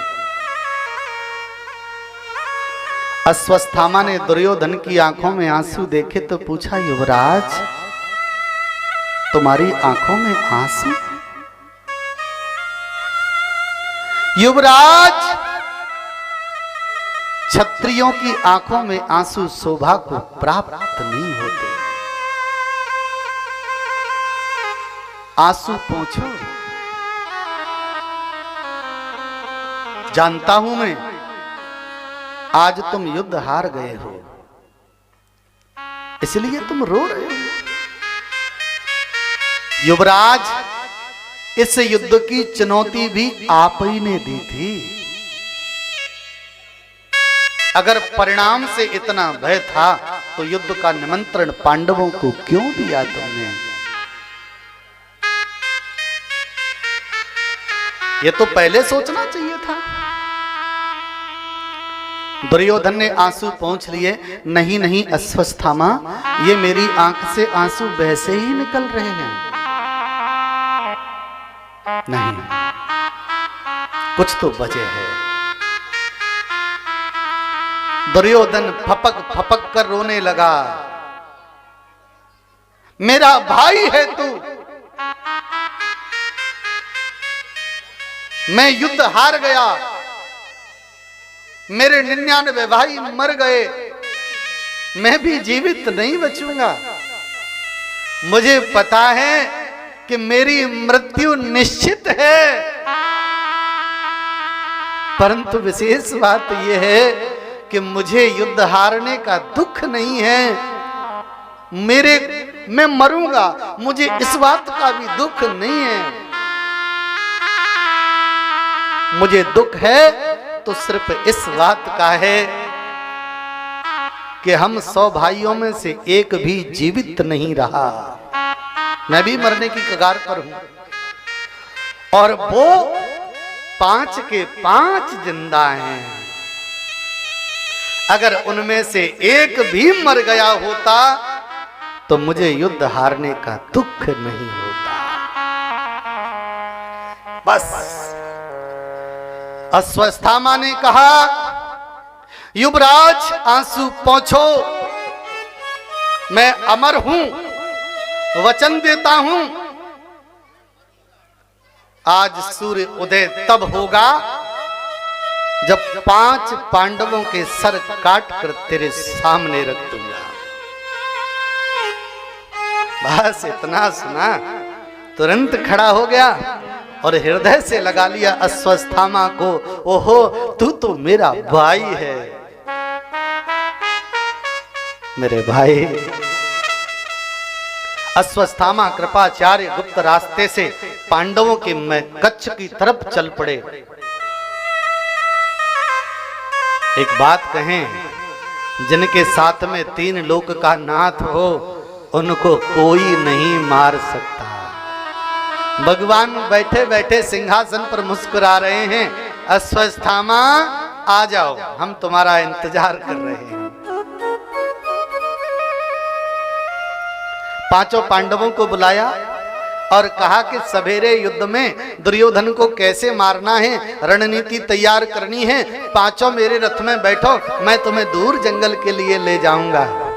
अश्वत्थामा ने दुर्योधन की आंखों में आंसू देखे तो पूछा, युवराज तुम्हारी आंखों में आंसू? युवराज क्षत्रियों की आंखों में आंसू शोभा को प्राप्त नहीं होते, आंसू पोंछो। जानता हूं मैं आज तुम युद्ध हार गए हो, इसलिए तुम रो रहे हो। युवराज इस युद्ध की चुनौती भी आप ही ने दी थी। अगर परिणाम से इतना भय था तो युद्ध का निमंत्रण पांडवों को क्यों दिया तुमने? ये तो पहले सोचना चाहिए था। दुर्योधन ने आंसू पोंछ लिए। नहीं नहीं अश्वत्थामा, ये मेरी आंख से आंसू वैसे ही निकल रहे हैं। नहीं, कुछ तो वजह है। दुर्योधन फपक फपक कर रोने लगा। मेरा भाई है तू, मैं युद्ध हार गया, मेरे 99 भाई मर गए, मैं भी जीवित नहीं बचूंगा। मुझे पता है कि मेरी मृत्यु निश्चित है, परंतु विशेष बात यह है कि मुझे युद्ध हारने का दुख नहीं है। मैं मरूंगा, मुझे इस बात का भी दुख नहीं है। मुझे दुख है तो सिर्फ इस बात का है कि हम 100 भाइयों में से एक भी जीवित नहीं रहा। मैं भी मरने की कगार पर हूं और वो 5 के 5 जिंदा हैं। अगर उनमें से एक भी मर गया होता तो मुझे युद्ध हारने का दुख नहीं होता। बस अश्वत्थामा ने कहा, युवराज आंसू पोंछो, मैं अमर हूं, वचन देता हूं आज सूर्य उदय तब होगा जब 5 पांडवों के सर काट कर तेरे सामने रख दूंगा। बस इतना सुना, तुरंत खड़ा हो गया और हृदय से लगा लिया अश्वत्थामा को। ओहो, तू तो मेरा भाई है। मेरे भाई अश्वत्थामा कृपाचार्य गुप्त रास्ते से पांडवों के कच्छ की तरफ चल पड़े। एक बात कहें, जिनके साथ में 3 लोक का नाथ हो उनको कोई नहीं मार सकता। भगवान बैठे बैठे सिंहासन पर मुस्कुरा रहे हैं, अश्वत्थामा आ जाओ, हम तुम्हारा इंतजार कर रहे हैं। 5 पांडवों को बुलाया और कहा कि सवेरे युद्ध में दुर्योधन को कैसे मारना है, रणनीति तैयार करनी है। 5 मेरे रथ में बैठो, मैं तुम्हें दूर जंगल के लिए ले जाऊंगा।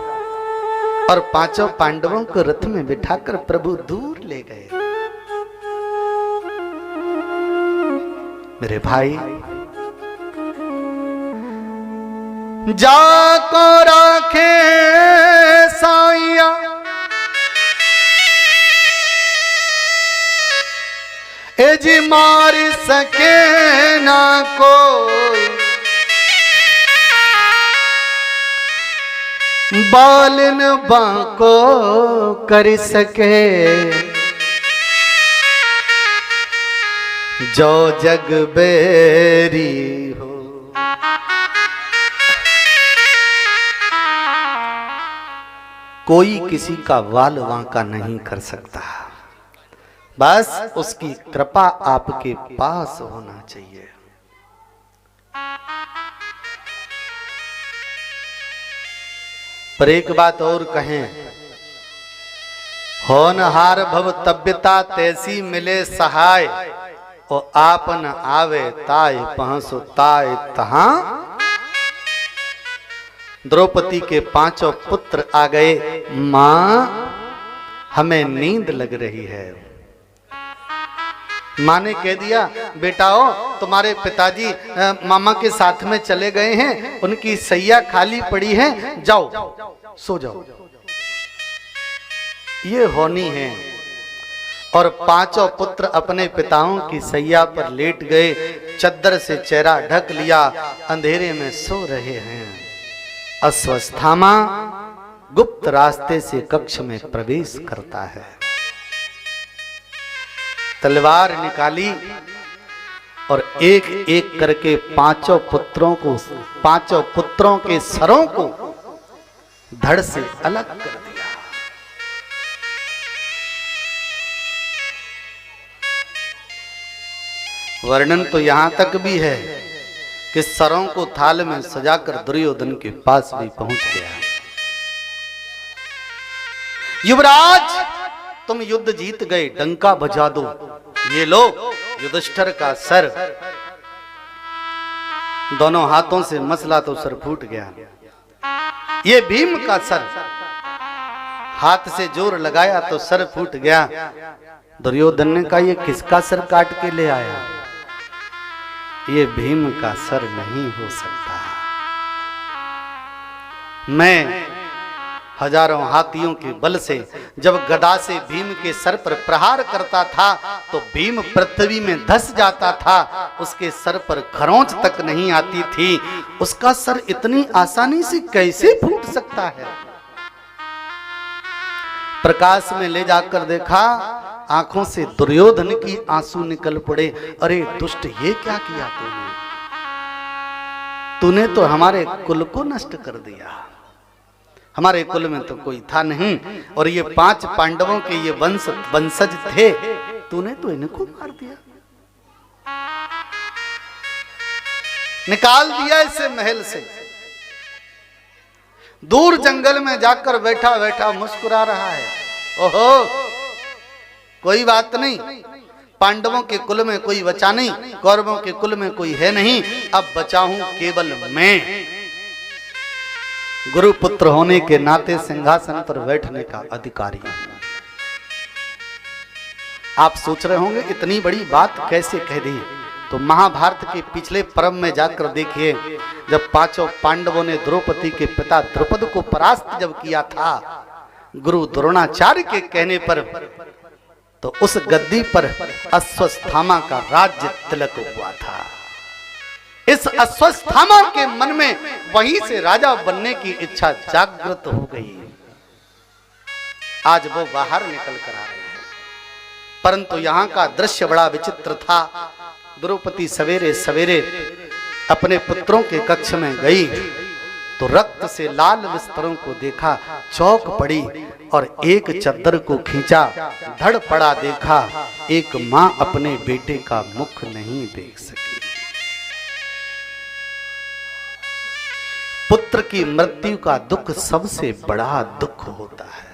और 5 पांडवों को रथ में बिठाकर प्रभु दूर ले गए। मेरे भाई, जाको राखे साइया ए जी मार सके ना कोई, बालन बाको कर सके जो जग बेरी हो। कोई किसी का वाल वांका नहीं कर सकता, बस उसकी कृपा आपके पास होना चाहिए। पर एक बात और कहें, होनहार भव तब्यता तैसी मिले सहाय, और आप न आवे ताय पहुंचो ताय तहां। द्रौपदी के 5 पुत्र आ गए, मां हमें नींद लग रही है। मां ने कह दिया, बेटाओ तुम्हारे पिताजी मामा के साथ में चले गए हैं, उनकी सैया खाली पड़ी है, जाओ सो जाओ। ये होनी है। और 5 पुत्र अपने पिताओं की सैया पर लेट गए, चद्दर से चेहरा ढक लिया, अंधेरे में सो रहे हैं। अश्वत्थामा गुप्त रास्ते से कक्ष में प्रवेश करता है, तलवार निकाली और एक एक करके 5 पुत्रों के सरों को धड़ से अलग कर दिया। वर्णन तो यहां तक भी है कि सरों को थाल में सजाकर दुर्योधन के पास भी पहुंच गया। युवराज तुम युद्ध जीत गए, डंका बजा दो। ये लो युधिष्ठिर का सर। दोनों हाथों से मसला तो सर फूट गया। ये भीम का सर, हाथ से जोर लगाया तो सर फूट गया। दुर्योधन ने कहा, ये किसका सर काट के ले आया? ये भीम का सर नहीं हो सकता। मैं हजारों हाथियों के बल से जब गदा से भीम के सर पर प्रहार करता था तो भीम पृथ्वी में धंस जाता था, उसके सर पर खरोंच तक नहीं आती थी। उसका सर इतनी आसानी से कैसे फूट सकता है? प्रकाश में ले जाकर देखा, आंखों से दुर्योधन की आंसू निकल पड़े। अरे दुष्ट, ये क्या किया तूने तो हमारे कुल को नष्ट कर दिया। हमारे कुल में तो कोई था नहीं, और ये 5 पांडवों के ये वंशज थे, तूने तो इनको मार दिया, निकाल दिया इसे महल से। दूर जंगल में जाकर बैठा बैठा मुस्कुरा रहा है, ओहो कोई बात नहीं, पांडवों के कुल में कोई बचा नहीं, कौरवों के कुल में कोई है नहीं, अब बचा हूं केवल मैं। गुरुपुत्र होने के नाते सिंहासन पर बैठने का अधिकारी हूं। आप सोच रहे होंगे इतनी बड़ी बात कैसे कह दी, तो महाभारत के पिछले पर्व में जाकर देखिए, जब 5 पांडवों ने द्रौपदी के पिता द्रुपद को परास्त जब किया था गुरु द्रोणाचार्य के कहने पर, तो उस गद्दी पर अश्वत्थामा का राज्य तिलक हुआ था। इस अश्वत्थामा के मन में वहीं से राजा बनने की इच्छा जागृत हो गई। आज वो बाहर निकल कर आ रहे हैं, परंतु यहां का दृश्य बड़ा विचित्र था। द्रौपदी सवेरे सवेरे अपने पुत्रों के कक्ष में गई तो रक्त से लाल बिस्तरों को देखा, चौंक पड़ी और एक चद्दर को खींचा, धड़ पड़ा देखा, एक मां अपने बेटे का मुख नहीं देख सकी। पुत्र की मृत्यु का दुख सबसे बड़ा दुख होता है।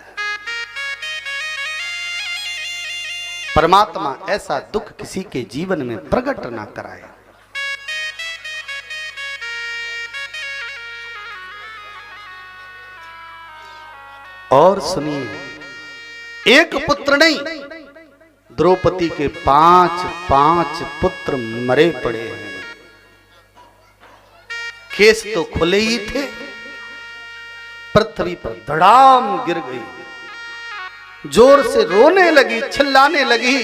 परमात्मा ऐसा दुख किसी के जीवन में प्रकट ना कराए। और सुनिए, एक पुत्र नहीं, द्रौपदी के 5 पुत्र मरे पड़े हैं। केस तो खुले ही थे, पृथ्वी पर धड़ाम गिर गई, जोर से रोने लगी, चिल्लाने लगी,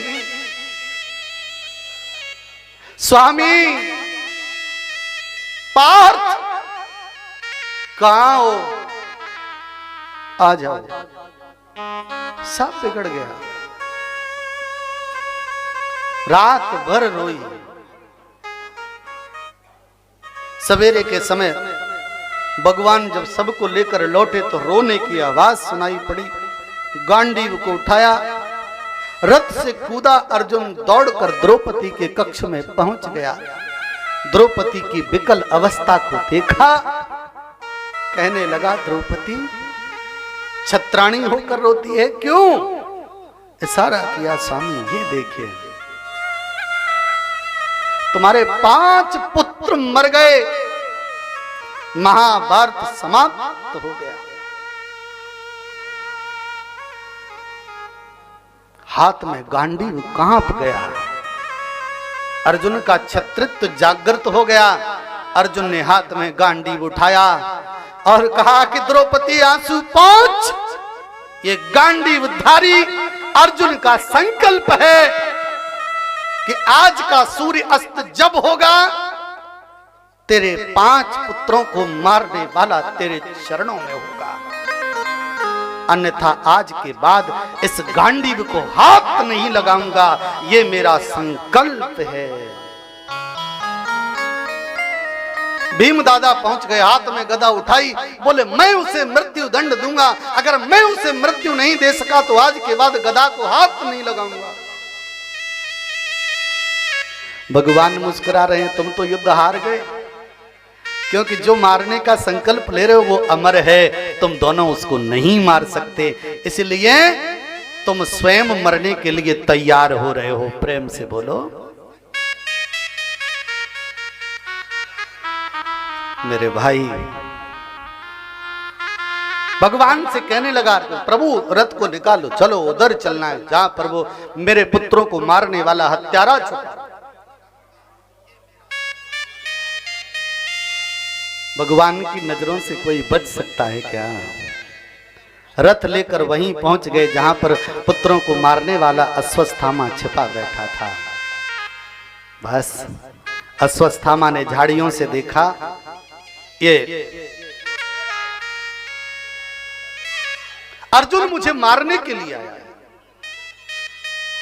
स्वामी पार्थ कहां हो, आ जाओ। सब बिगड़ गया, रात भर रोई। सवेरे के समय भगवान जब सबको लेकर लौटे तो रोने की आवाज सुनाई पड़ी। गांडीव को उठाया, रथ से कूदा, अर्जुन दौड़कर द्रौपदी के कक्ष में पहुंच गया। द्रौपदी की विकल अवस्था को देखा, कहने लगा, द्रौपदी छत्राणी होकर रोती है क्यों? इशारा किया, स्वामी ये देखिए तुम्हारे 5 पुत्र मर गए, महाभारत समाप्त हो गया। हाथ में गांडीव कांप गया। अर्जुन का छत्रित्व जागृत हो गया। अर्जुन ने हाथ में गांडीव उठाया और कहा कि द्रौपदी आंसू पोंछ। ये गांडीवधारी अर्जुन का संकल्प है कि आज का सूर्य अस्त जब होगा, तेरे 5 पुत्रों को मारने वाला तेरे चरणों में होगा, अन्यथा आज के बाद इस गांडीव को हाथ नहीं लगाऊंगा। ये मेरा संकल्प है। भीम दादा पहुंच गए, हाथ में गदा उठाई, बोले मैं उसे मृत्यु दंड दूंगा। अगर मैं उसे मृत्यु नहीं दे सका तो आज के बाद गदा को हाथ नहीं लगाऊंगा। भगवान मुस्कुरा रहे हैं, तुम तो युद्ध हार गए, क्योंकि जो मारने का संकल्प ले रहे हो वो अमर है, तुम दोनों उसको नहीं मार सकते, इसलिए तुम स्वयं मरने के लिए तैयार हो रहे हो। प्रेम से बोलो मेरे भाई। भगवान से कहने लगा, प्रभु रथ को निकालो, चलो उधर चलना है जहां पर वो मेरे पुत्रों को मारने वाला हत्यारा छुपा। भगवान की नजरों से कोई बच सकता है क्या? रथ लेकर वहीं पहुंच गए जहां पर पुत्रों को मारने वाला अश्वत्थामा छिपा बैठा था। बस अश्वत्थामा ने झाड़ियों से देखा, ये अर्जुन मुझे मारने के लिए आया है।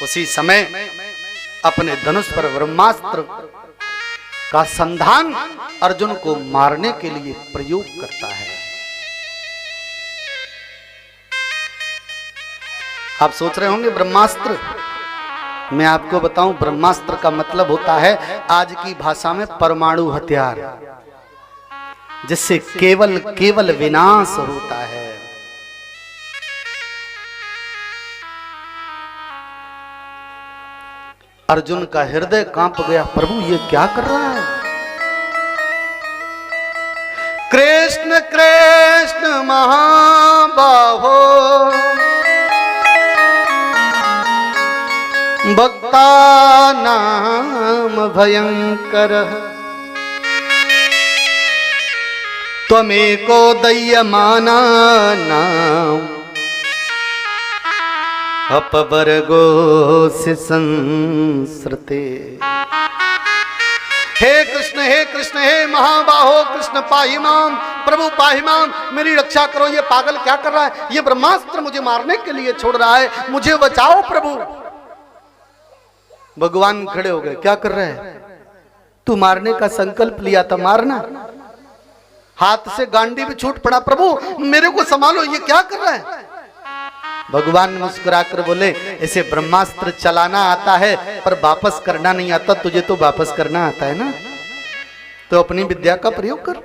उसी समय अपने धनुष पर ब्रह्मास्त्र का संधान अर्जुन को मारने के लिए प्रयोग करता है। आप सोच रहे होंगे ब्रह्मास्त्र, मैं आपको बताऊं ब्रह्मास्त्र का मतलब होता है आज की भाषा में परमाणु हथियार, जिससे केवल विनाश होता है। अर्जुन का हृदय कांप गया, प्रभु ये क्या कर रहा है? कृष्ण कृष्ण महाबाहो भक्तानां भयंकर त्वमेको दय्यमानानां अपवर्गोऽसि संसृते। हे कृष्ण हे महाबाहो कृष्ण पाहि माम, प्रभु पाहि माम, मेरी रक्षा करो। ये पागल क्या कर रहा है? ये ब्रह्मास्त्र मुझे मारने के लिए छोड़ रहा है, मुझे बचाओ प्रभु। भगवान खड़े हो गए, क्या कर रहे हैं? तू मारने का संकल्प लिया था, मारना। हाथ से गांडी भी छूट पड़ा, प्रभु मेरे को संभालो, ये क्या कर रहा है? भगवान मुस्कुराकर बोले, इसे ब्रह्मास्त्र चलाना आता है पर वापस करना नहीं आता। तुझे तो वापस करना आता है ना, तो अपनी विद्या का प्रयोग कर।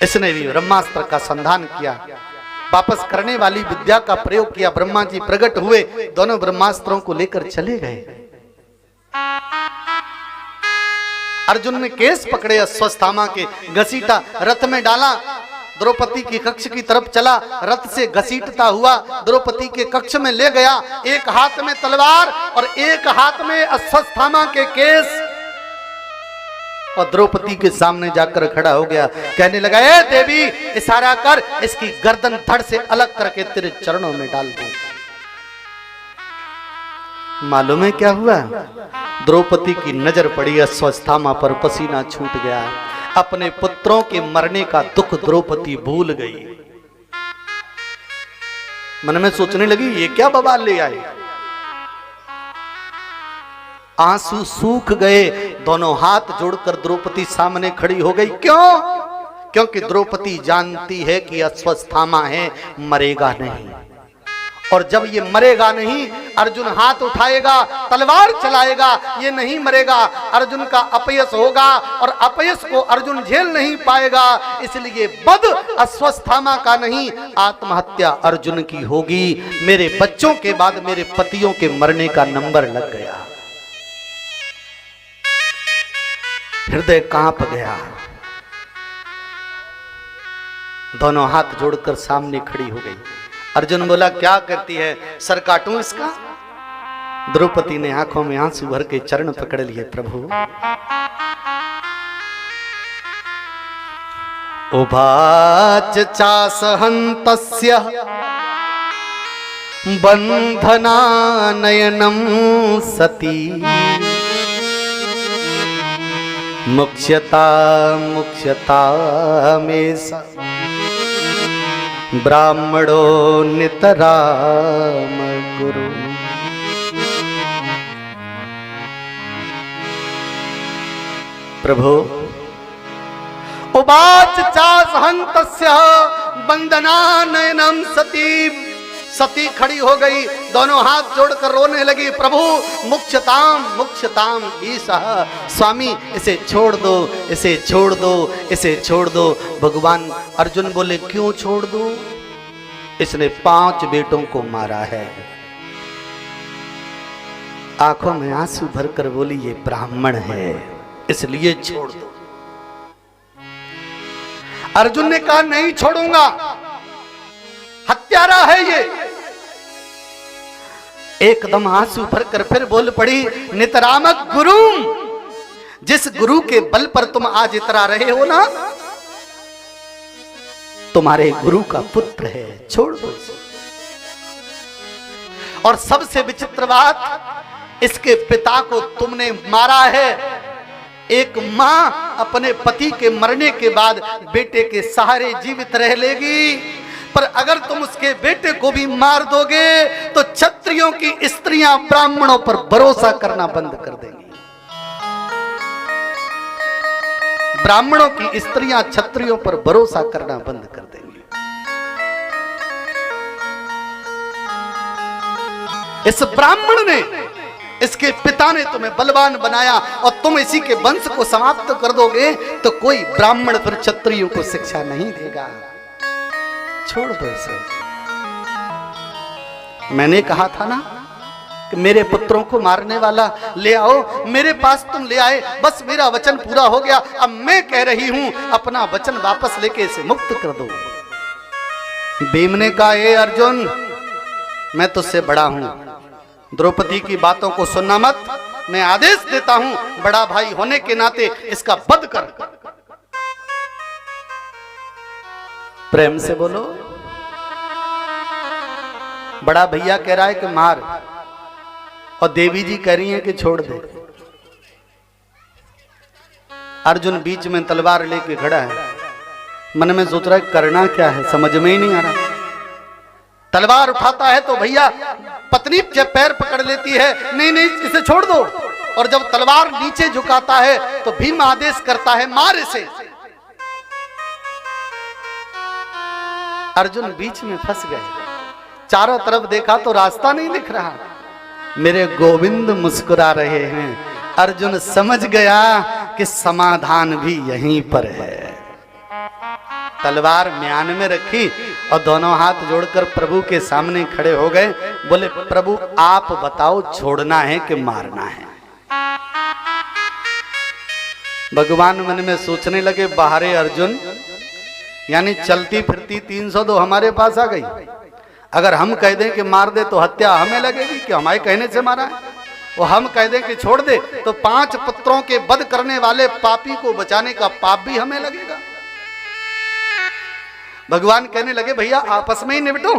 इसने भी ब्रह्मास्त्र का संधान किया, वापस करने वाली विद्या का प्रयोग किया। ब्रह्मा जी प्रकट हुए, दोनों ब्रह्मास्त्रों को लेकर चले गए। अर्जुन ने केस पकड़े अश्वत्थामा के, घसीटा, रथ में डाला, द्रौपदी के कक्ष की तरफ चला, रथ से घसीटता हुआ द्रौपदी के कक्ष में ले गया। एक हाथ में तलवार और एक हाथ में अश्वत्थामा के केस, और द्रौपदी के सामने जाकर खड़ा हो गया। कहने लगा, ए देवी, इशारा कर, इसकी गर्दन धड़ से अलग करके तेरे चरणों में डाल दूं। मालूम है क्या हुआ? द्रौपदी की नजर पड़ी अश्वत्थामा पर, पसीना छूट गया। अपने पुत्रों के मरने का दुख द्रौपदी भूल गई। मन में सोचने लगी, ये क्या बवाल ले आए? आंसू सूख गए, दोनों हाथ जोड़कर द्रौपदी सामने खड़ी हो गई। क्यों? क्योंकि द्रौपदी जानती है कि अश्वत्थामा है, मरेगा नहीं, और जब ये मरेगा नहीं, अर्जुन हाथ उठाएगा, तलवार चलाएगा, ये नहीं मरेगा, अर्जुन का अपयश होगा, और अपयश को अर्जुन झेल नहीं पाएगा। इसलिए वध अश्वत्थामा का नहीं, आत्महत्या अर्जुन की होगी। मेरे बच्चों के बाद मेरे पतियों के मरने का नंबर लग गया। हृदय कांप गया। दोनों हाथ जोड़कर सामने खड़ी हो गई। अर्जुन बोला, क्या करती है, सर काटूं इसका? द्रौपदी ने आंखों में आंसू भर के चरण पकड़ लिए। प्रभु, उवाच चासहन्तस्य बन्धनानयनं सती मुक्ष्यता में ब्राह्मणो नितराम गुरु। प्रभु, उवाच चासहन्तस्य बन्धनानयनं सती। सती खड़ी हो गई, दोनों हाथ जोड़कर रोने लगी। प्रभु, मुक्ष्यताम ईशः, स्वामी इसे छोड़ दो, इसे छोड़ दो, इसे छोड़ दो। भगवान अर्जुन बोले, क्यों छोड़ दो? इसने 5 बेटों को मारा है। आंखों में आंसू भरकर बोली, ये ब्राह्मण है, इसलिए छोड़ दो। अर्जुन ने कहा, नहीं छोड़ूंगा, हत्यारा है ये। एकदम आंसू भरकर फिर बोल पड़ी, नितरामक गुरु, जिस गुरु के बल पर तुम आज इतरा रहे हो ना, तुम्हारे गुरु का पुत्र है, छोड़ दो इसे। और सबसे विचित्र बात, इसके पिता को तुमने मारा है। एक मां अपने पति के मरने के बाद बेटे के सहारे जीवित रह लेगी, पर अगर तुम उसके बेटे को भी मार दोगे तो क्षत्रियों की स्त्रियां ब्राह्मणों पर भरोसा करना बंद कर देंगी। ब्राह्मणों की स्त्रियां क्षत्रियों पर भरोसा करना बंद कर देंगी। इस ब्राह्मण ने, इसके पिता ने तुम्हें बलवान बनाया और तुम इसी के वंश को समाप्त कर दोगे तो कोई ब्राह्मण फिर क्षत्रियों को शिक्षा नहीं देगा। छोड़ दो इसे। मैंने कहा था ना कि मेरे पुत्रों को मारने वाला ले आओ, मेरे पास तुम ले आए, बस मेरा वचन पूरा हो गया। अब मैं कह रही हूं अपना वचन वापस लेके इसे मुक्त कर दो। भीम ने कहा, ए अर्जुन, मैं तुझसे बड़ा हूं, द्रौपदी की बातों को सुनना मत। मैं आदेश देता हूं, बड़ा भाई होने के नाते इसका वध कर। प्रेम से बोलो। बड़ा भैया कह रहा है कि मार, और देवी जी कह रही हैं कि छोड़ दे। अर्जुन बीच में तलवार लेके खड़ा है, मन में सोच रहा है करना क्या है, समझ में ही नहीं आ रहा। तलवार उठाता है तो भैया पत्नी के पैर पकड़ लेती है, नहीं नहीं इसे छोड़ दो। और जब तलवार नीचे झुकाता है तो भीम आदेश करता है, मार इसे। अर्जुन बीच में फंस गए, चारों तरफ देखा तो रास्ता नहीं दिख रहा। मेरे गोविंद मुस्कुरा रहे हैं। अर्जुन समझ गया कि समाधान भी यहीं पर है। तलवार म्यान में रखी और दोनों हाथ जोड़कर प्रभु के सामने खड़े हो गए। बोले, प्रभु आप बताओ, छोड़ना है कि मारना है? भगवान मन में सोचने लगे, बाहरे अर्जुन, यानी चलती फिरती 302 हमारे पास आ गई। अगर हम कह दें कि मार दे तो हत्या हमें लगेगी कि हमारे कहने से मारा है, वो हम कह दें कि छोड़ दे तो 5 पुत्रों के वध करने वाले पापी को बचाने का पाप भी हमें लगेगा। भगवान कहने लगे, भैया आपस में ही निपटो।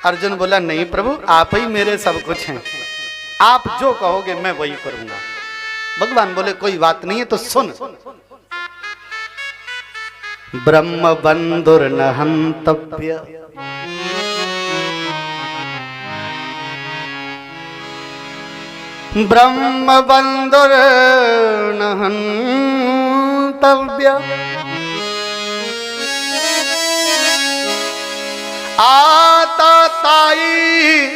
अर्जुन बोला, नहीं प्रभु, आप ही मेरे सब कुछ हैं, आप जो कहोगे मैं वही करूंगा। भगवान बोले, कोई बात नहीं है तो सुन। ब्रह्म बंधुर न हंतव्य, ब्रह्म बंधुर न हंतव्य, आता ताई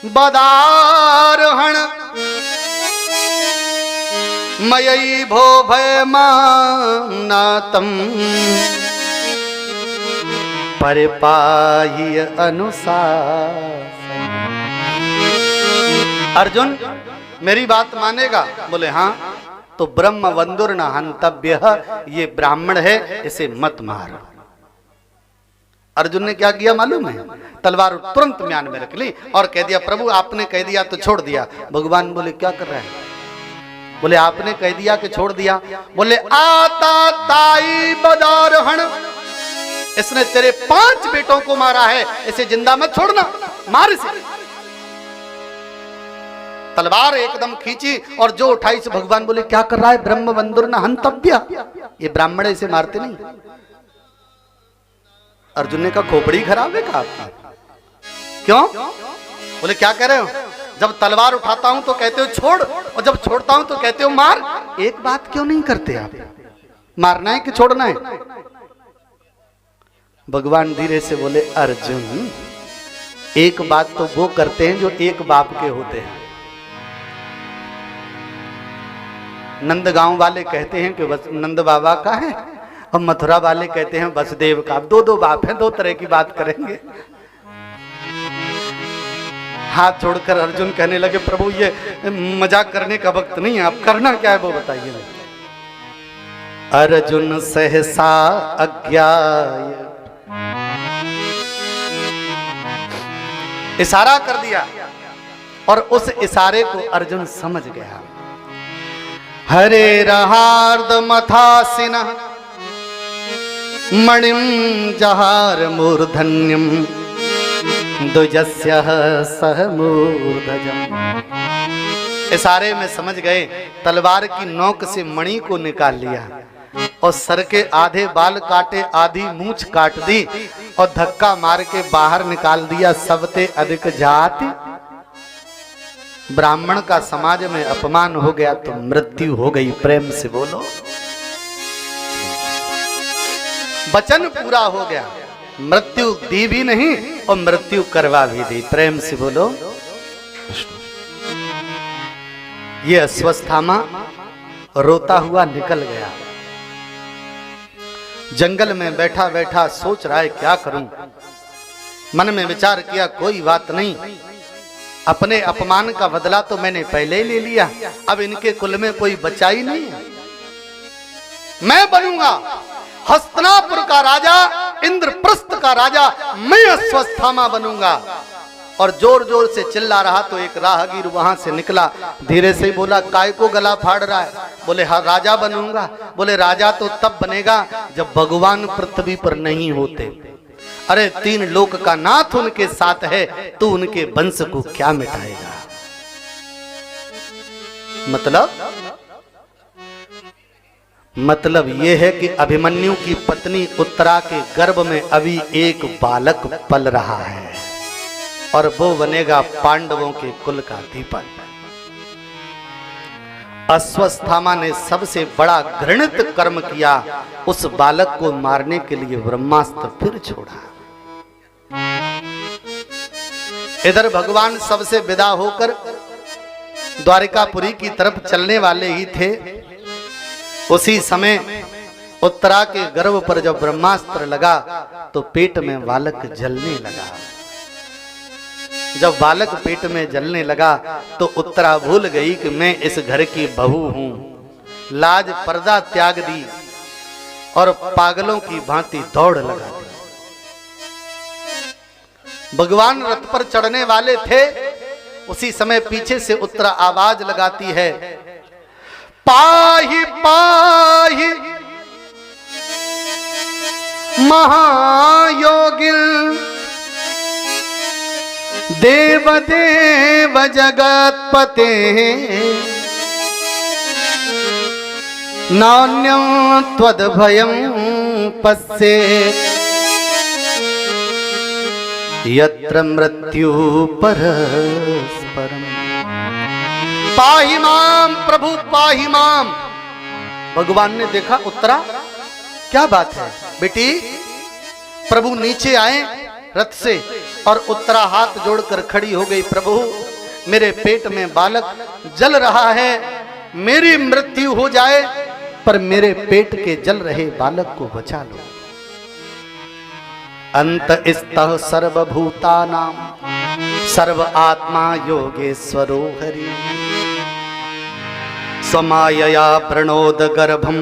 बदारहण, मयि भो भय मानातम, परिपाह्य अनुशासन। अर्जुन मेरी बात मानेगा? बोले हाँ। तो ब्रह्म बंधुर न हंतव्य, ये ब्राह्मण है, इसे मत मार। अर्जुन ने क्या किया मालूम है? तलवार तुरंत म्यान में रख ली और कह दिया, प्रभु आपने कह दिया तो छोड़ दिया। भगवान बोले, क्या कर रहा है? बोले, आपने कह दिया कि छोड़ दिया। बोले, आता ताई बदारहण, इसने तेरे 5 बेटों को मारा है, इसे जिंदा मत छोड़ना, मार इसे। तलवार एकदम खींची और जो उठाई से भगवान बोले, क्या कर रहा है? ब्रह्म बंधुर न हंतव्य, ये ब्राह्मण इसे मारते नहीं। अर्जुन ने कहा, खोपड़ी खराब है का आपकी? क्यों? बोले, क्या कह रहे हो? जब तलवार उठाता हूं तो कहते हो छोड़, और जब छोड़ता हूं तो कहते हो मार। एक बात क्यों नहीं करते आप? मारना है कि छोड़ना है? भगवान धीरे से बोले, अर्जुन एक बात तो वो करते हैं जो एक बाप के होते हैं। नंदगांव वाले कहते हैं कि बस नंद बाबा का है, और मथुरा वाले कहते हैं वसुदेव का। 2 बाप हैं, 2 तरह की बात करेंगे। हाथ जोड़कर अर्जुन कहने लगे, प्रभु ये मजाक करने का वक्त नहीं है, आप करना क्या है वो बताइए। अर्जुन सहसा अज्ञाय, इशारा कर दिया और उस इशारे को अर्जुन समझ गया। हरे रहार्द मथासिन मणिम जहार मूर्धन्यम द्विजस्य सह मूर्धजम। इशारे में समझ गए, तलवार की नोक से मणि को निकाल लिया और सर के आधे बाल काटे, आधी मूंछ काट दी और धक्का मार के बाहर निकाल दिया। सबते अधिक जाति ब्राह्मण का समाज में अपमान हो गया तो मृत्यु हो गई। प्रेम से बोलो, वचन पूरा हो गया, मृत्यु दी भी नहीं और मृत्यु करवा भी दी। प्रेम से बोलो। ये अश्वत्थामा रोता हुआ निकल गया। जंगल में बैठा बैठा सोच रहा है क्या करूं। मन में विचार किया कोई बात नहीं, अपने अपमान का बदला तो मैंने पहले ही ले लिया, अब इनके कुल में कोई बचा ही नहीं है। मैं बनूंगा हस्तिनापुर का राजा, इंद्रप्रस्थ का राजा, मैं अश्वत्थामा बनूंगा। और जोर जोर से चिल्ला रहा तो एक राहगीर वहां से निकला, धीरे से बोला काय को गला फाड़ रहा है। बोले हाँ राजा बनूंगा। बोले राजा तो तब बनेगा जब भगवान पृथ्वी पर नहीं होते। अरे 3 लोक का नाथ उनके साथ है, तू उनके वंश को क्या मिटाएगा। मतलब ये है कि अभिमन्यु की पत्नी उत्तरा के गर्भ में अभी एक बालक पल रहा है और वो बनेगा पांडवों के कुल का दीपक। अश्वत्थामा ने सबसे बड़ा घृणित कर्म किया, उस बालक को मारने के लिए ब्रह्मास्त्र फिर छोड़ा। इधर भगवान सबसे विदा होकर द्वारिकापुरी की तरफ चलने वाले ही थे। उसी समय उत्तरा के गर्भ पर जब ब्रह्मास्त्र लगा तो पेट में बालक जलने लगा। जब बालक पेट में जलने लगा तो उत्तरा भूल गई कि मैं इस घर की बहू हूं। लाज पर्दा त्याग दी और पागलों की भांति दौड़ लगा दी। भगवान रथ पर चढ़ने वाले थे, उसी समय पीछे से उत्तरा आवाज लगाती है, पाहि पाहि महायोगिल देव देव जगतपते नान्यं त्वद्भयं पश्ये यत्र मृत्यु परस्परम। पाहि माम प्रभु पाहि माम। भगवान ने देखा उत्तरा क्या बात है बेटी। प्रभु नीचे आए रथ से और उत्तरा हाथ जोड़कर खड़ी हो गई, प्रभु मेरे पेट में बालक जल रहा है, मेरी मृत्यु हो जाए पर मेरे पेट के जल रहे बालक को बचा लो। अंत स्तः सर्वभूतानां सर्व आत्मा योगेश्वरो हरि समायया प्रणोद गर्भम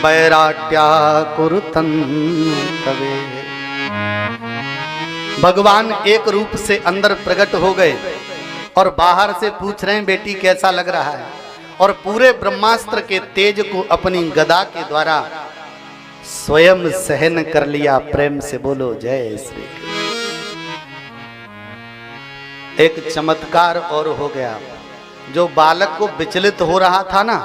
वैराट्या कुरुतं कवे। भगवान एक रूप से अंदर प्रकट हो गए और बाहर से पूछ रहे हैं बेटी कैसा लग रहा है, और पूरे ब्रह्मास्त्र के तेज को अपनी गदा के द्वारा स्वयं सहन कर लिया। प्रेम से बोलो जय श्री कृष्ण। एक चमत्कार और हो गया। जो बालक को विचलित हो रहा था ना,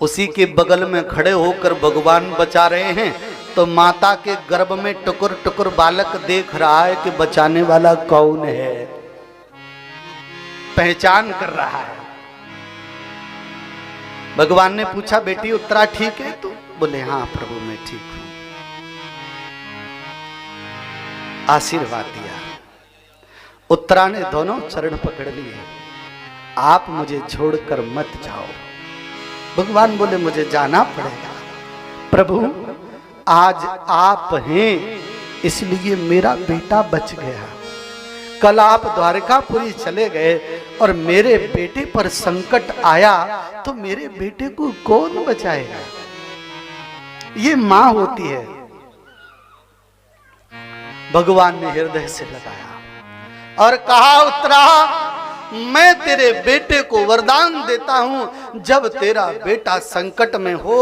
उसी के बगल में खड़े होकर भगवान बचा रहे हैं। तो माता के गर्भ में टुकुर टुकुर बालक देख रहा है कि बचाने वाला कौन है, पहचान कर रहा है। भगवान ने पूछा बेटी उत्तरा ठीक है तू? बोले हाँ प्रभु मैं ठीक हूं। आशीर्वाद दिया। उत्तरा ने दोनों चरण पकड़ लिए, आप मुझे छोड़कर मत जाओ। भगवान बोले मुझे जाना पड़ेगा। प्रभु आज आप हैं इसलिए मेरा बेटा बच गया। कल आप द्वारकापुरी चले गए और मेरे बेटे पर संकट आया तो मेरे बेटे को कौन बचाएगा। ये मां होती है। भगवान ने हृदय से लगाया और कहा उत्तरा मैं तेरे बेटे को वरदान देता हूं, जब तेरा बेटा संकट में हो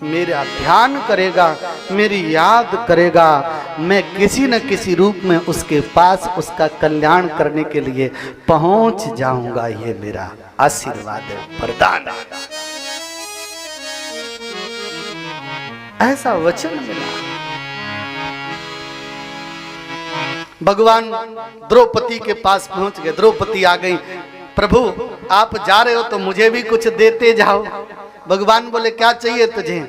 मेरा ध्यान करेगा, मेरी याद करेगा, मैं किसी न किसी रूप में उसके पास उसका कल्याण करने के लिए पहुंच जाऊंगा। ये मेरा आशीर्वाद है, वरदान। ऐसा वचन मिला। भगवान द्रौपदी के पास पहुंच गए। द्रौपदी आ गई, प्रभु आप जा रहे हो तो मुझे भी कुछ देते जाओ। भगवान बोले क्या चाहिए तुझे?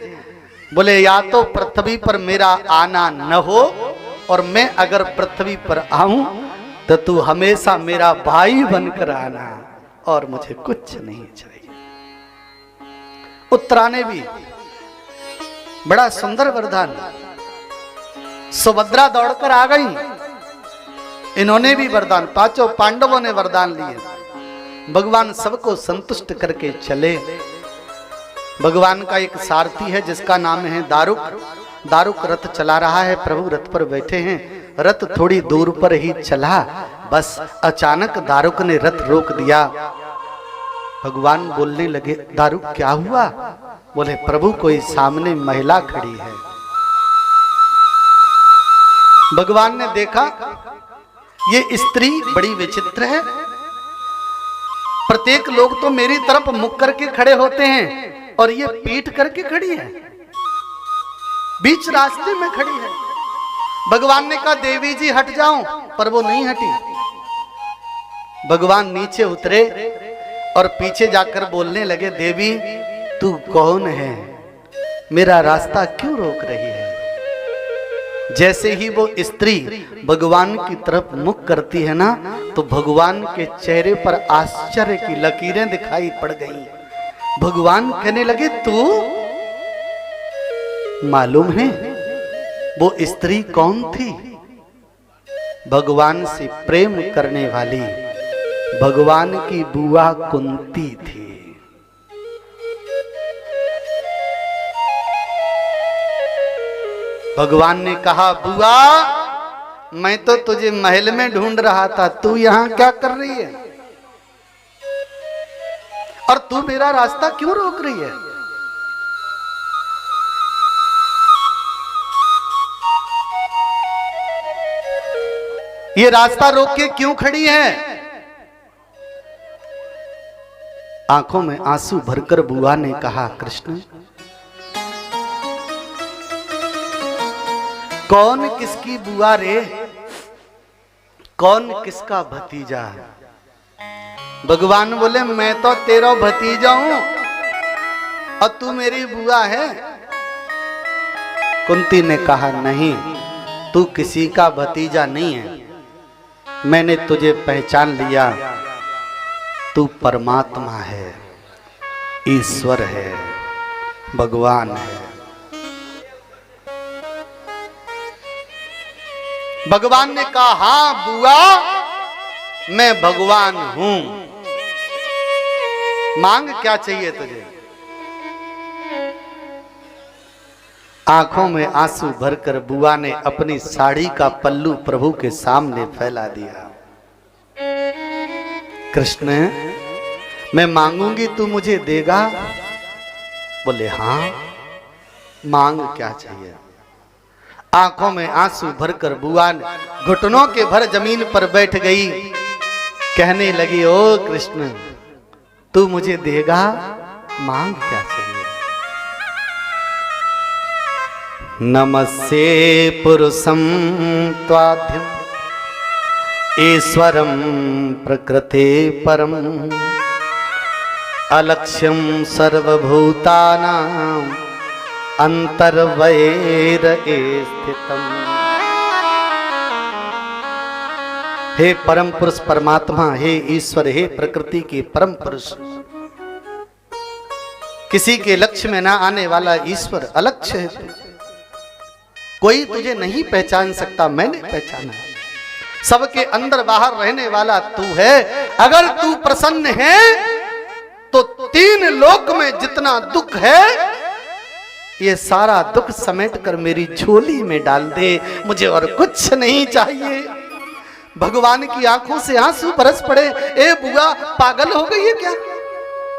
बोले या तो पृथ्वी पर मेरा आना न हो, और मैं अगर पृथ्वी पर आऊं तो तू हमेशा मेरा भाई बनकर आना, और मुझे कुछ नहीं चाहिए। उत्तराने भी बड़ा सुंदर वरदान। सुभद्रा दौड़कर आ गई, इन्होंने भी वरदान, पांचों पांडवों ने वरदान लिए। भगवान सबको संतुष्ट करके चले। भगवान का एक सारथी है जिसका नाम है दारुक। दारुक रथ चला रहा है, प्रभु रथ पर बैठे हैं। रथ थोड़ी दूर पर ही चला, बस अचानक दारुक ने रथ रोक दिया। भगवान बोलने लगे, दारुक क्या हुआ? बोले प्रभु कोई सामने महिला खड़ी है। भगवान ने देखा ये स्त्री बड़ी विचित्र है। प्रत्येक लोग तो मेरी तरफ मुख करके खड़े होते हैं और ये पीठ करके खड़ी है, बीच रास्ते में खड़ी है। भगवान ने कहा देवी जी हट जाओ, पर वो नहीं हटी। भगवान नीचे उतरे और पीछे जाकर बोलने लगे, देवी तू कौन है? मेरा रास्ता क्यों रोक रही है? जैसे ही वो स्त्री भगवान की तरफ मुख करती है ना, तो भगवान के चेहरे पर आश्चर्य की लकीरें दिखाई पड़ गईं। भगवान कहने लगे, तू मालूम है वो स्त्री कौन थी? भगवान से प्रेम करने वाली भगवान की बुआ कुंती थी। भगवान ने कहा, बुआ मैं तो तुझे महल में ढूंढ रहा था, तू यहां क्या कर रही है? और तू मेरा रास्ता क्यों रोक रही है? ये रास्ता रोक के क्यों खड़ी है? आंखों में आंसू भरकर बुआ ने कहा, कृष्ण कौन किसकी बुआ रे? कौन किसका भतीजा? भगवान बोले, मैं तो तेरा भतीजा हूं और तू मेरी बुआ है। कुंती ने कहा, नहीं तू किसी का भतीजा नहीं है, मैंने तुझे पहचान लिया। तू परमात्मा है, ईश्वर है, भगवान है। भगवान ने कहा, हां बुआ मैं भगवान हूं, मांग क्या चाहिए तुझे? आंखों में आंसू भरकर बुआ ने अपनी साड़ी का पल्लू प्रभु के सामने फैला दिया। कृष्ण मैं मांगूंगी तू मुझे देगा? बोले हां, मांग क्या चाहिए? आंखों में आंसू भरकर बुआ ने घुटनों के भर जमीन पर बैठ गई, कहने लगी, ओ कृष्ण तू मुझे देगा? मांग क्या चाहिए? नमस्ते पुरुषं त्वाद्यं ईश्वरं प्रकृते परम अलक्ष्यं सर्वभूतानां अंतर्वैर स्थितम्। हे परम पुरुष परमात्मा, हे ईश्वर, हे प्रकृति के परम पुरुष, किसी के लक्ष्य में ना आने वाला ईश्वर, अलक्ष्य है तू। कोई तुझे नहीं पहचान सकता, मैंने पहचाना। सबके अंदर बाहर रहने वाला तू है। अगर तू प्रसन्न है तो तीन लोक में जितना दुख है ये सारा दुख समेट कर मेरी झोली में डाल दे, मुझे और कुछ नहीं चाहिए। भगवान की आंखों से आंसू बरस पड़े। ए बुआ पागल हो गई है क्या?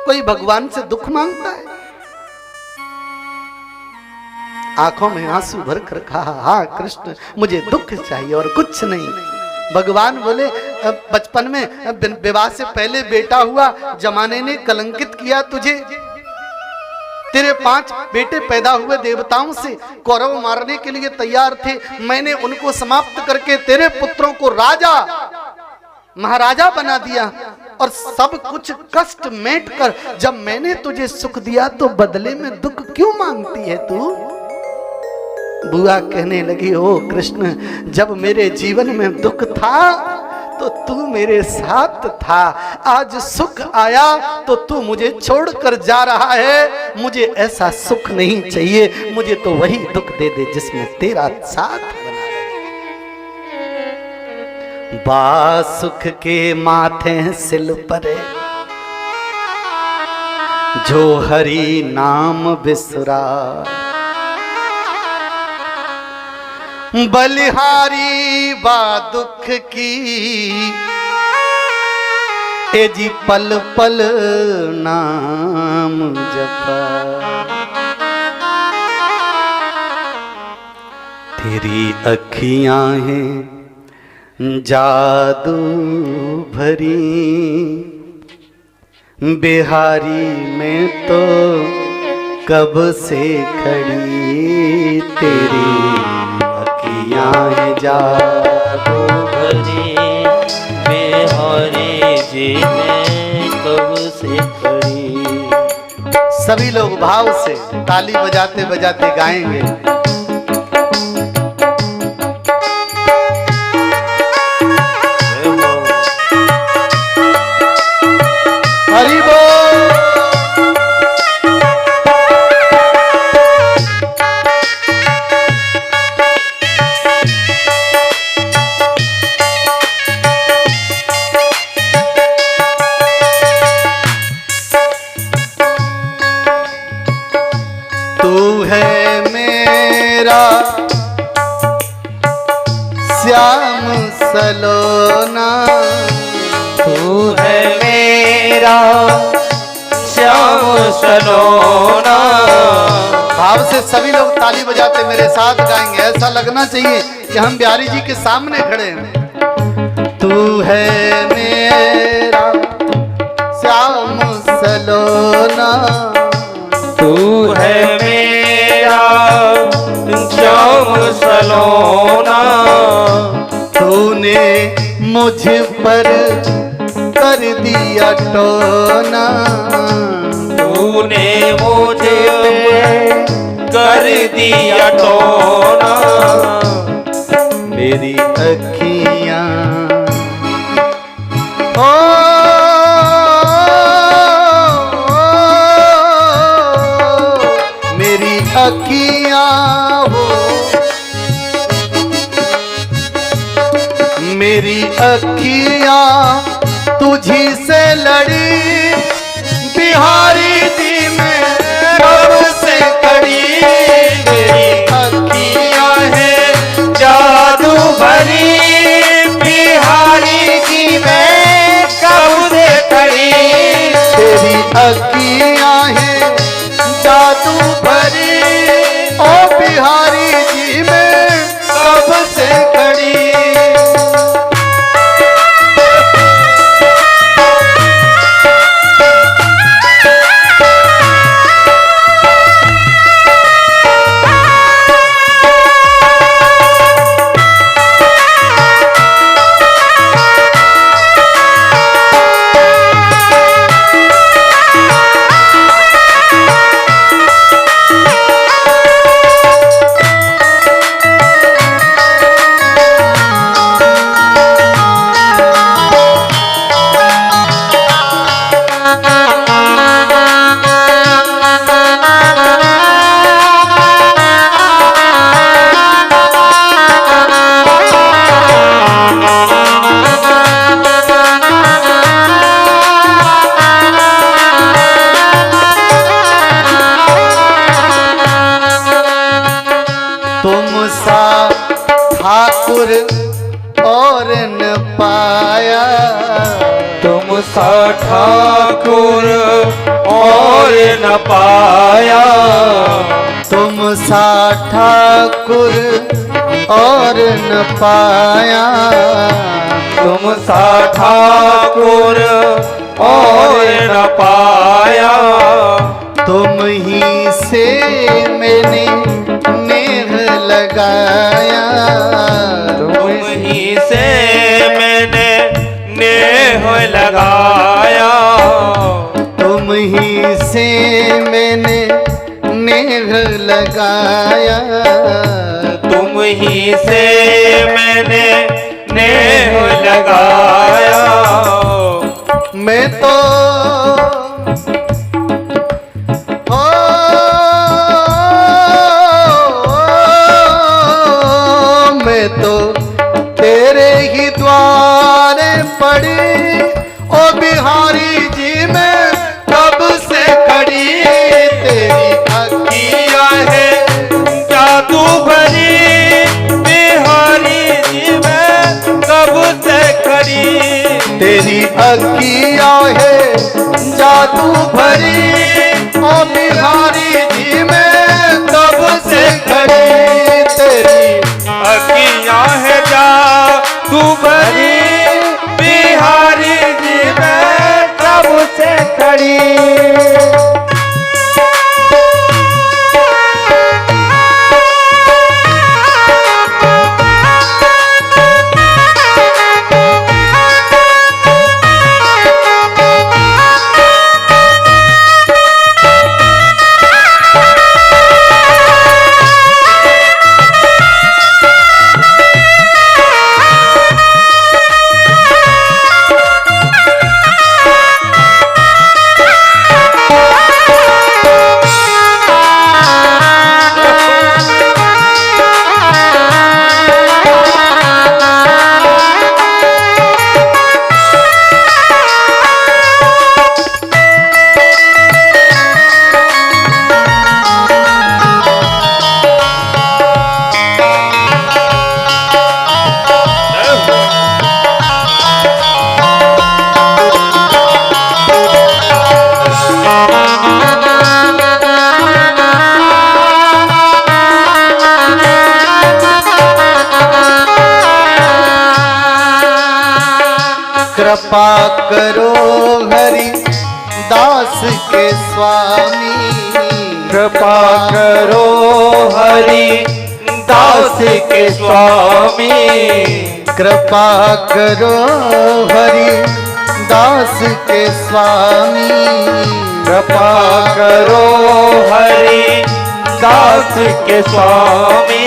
कोई भगवान से दुख मांगता है? आंखों में आंसू भर कर कहा, हाँ कृष्ण मुझे दुख चाहिए और कुछ नहीं। भगवान बोले बचपन में विवाह से पहले बेटा हुआ, जमाने ने कलंकित किया तुझे। तेरे 5 बेटे पैदा हुए देवताओं से, कौरव मारने के लिए तैयार थे, मैंने उनको समाप्त करके तेरे पुत्रों को राजा महाराजा बना दिया और सब कुछ कष्ट मेट कर जब मैंने तुझे सुख दिया तो बदले में दुख क्यों मांगती है तू? बुआ कहने लगी, ओ कृष्ण जब मेरे जीवन में दुख था तो तू मेरे साथ था, आज सुख आया तो तू मुझे छोड़कर जा रहा है। मुझे ऐसा सुख नहीं चाहिए, मुझे तो वही दुख दे दे जिसमें तेरा साथ बना रहे। बा सुख के माथे सिल परे जो हरि नाम बिसरा, बलिहारी बा दुख की ए जी पल पल नाम जपा। तेरी अखियां हैं जादू भरी, बिहारी में तो कब से खड़ी, तेरी अखियां हैं जादू भरी, बिहारी जी में कब से खड़ी। सभी लोग भाव से ताली बजाते बजाते गाएंगे। हरि बोल। तू है मेरा श्याम सलोना, तू है मेरा श्याम सलोना। भाव से सभी लोग ताली बजाते मेरे साथ गाएंगे। ऐसा लगना चाहिए कि हम बिहारी जी के सामने खड़े हैं। तू है मेरा श्याम सलोना, तू है मेरा श्याम सलोना। तूने मुझ पर कर दिया टोना, तूने मुझे कर दिया टोना। मेरी अखियां ओ मेरी अखियां हो, मेरी अखियां तुझी से लड़ी, बिहारी जी में कब से खड़ी। मेरी अखियां हैं जादू भरी, बिहारी जी में कब से खड़ी। तेरी अखियां हैं जादू भरी, ओ बिहारी जी में कब से खड़ी। ठाकुर और न पाया, तुम सा ठाकुर और न पाया। तुम सा ठाकुर और न पाया, तुम सा ठाकुर और न पाया। तुम ही से मैंने नेह लगाया, तुम ही से मैंने नेह लगाया। तुम ही से मैंने नेह लगाया, तुम ही से मैंने नेह लगाया। मैं तो मैं तो तेरे ही द्वारे पड़ी, ओ बिहारी जी मैं कब से खड़ी। तेरी किया है जादू भरी, बिहारी जी मैं कब से खड़ी। तेरी अखियाँ है जादू भरी, ओ बिहारी जी मैं कब से खड़ी। तेरी अखियाँ है जादू भरी, बिहारी जी मैं कब से खड़ी। कृपा करो हरि दास के स्वामी, कृपा करो हरि दास के स्वामी। कृपा करो हरि दास के स्वामी। कृपा करो हरि दास के स्वामी।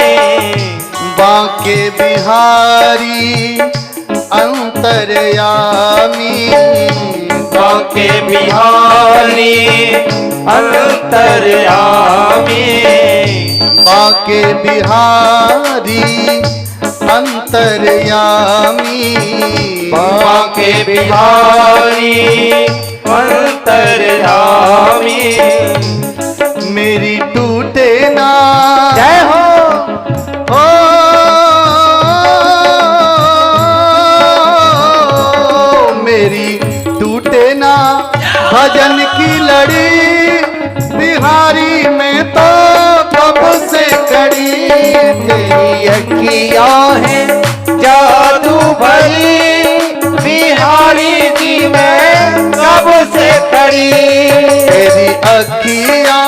बांके बिहारी अंतर्यामी, बांके बिहारी अंतर्यामी। बांके बिहारी अंतर्यामी। बांके बिहारी अंतर्यामी। मेरी टूटे ना जय हो मेरी टूटे ना भजन की लड़ी, बिहारी में तो कब से कड़ी। तेरी अखियाँ है जादू भरी, बिहारी जी में कब से खड़ी। तेरी अखियाँ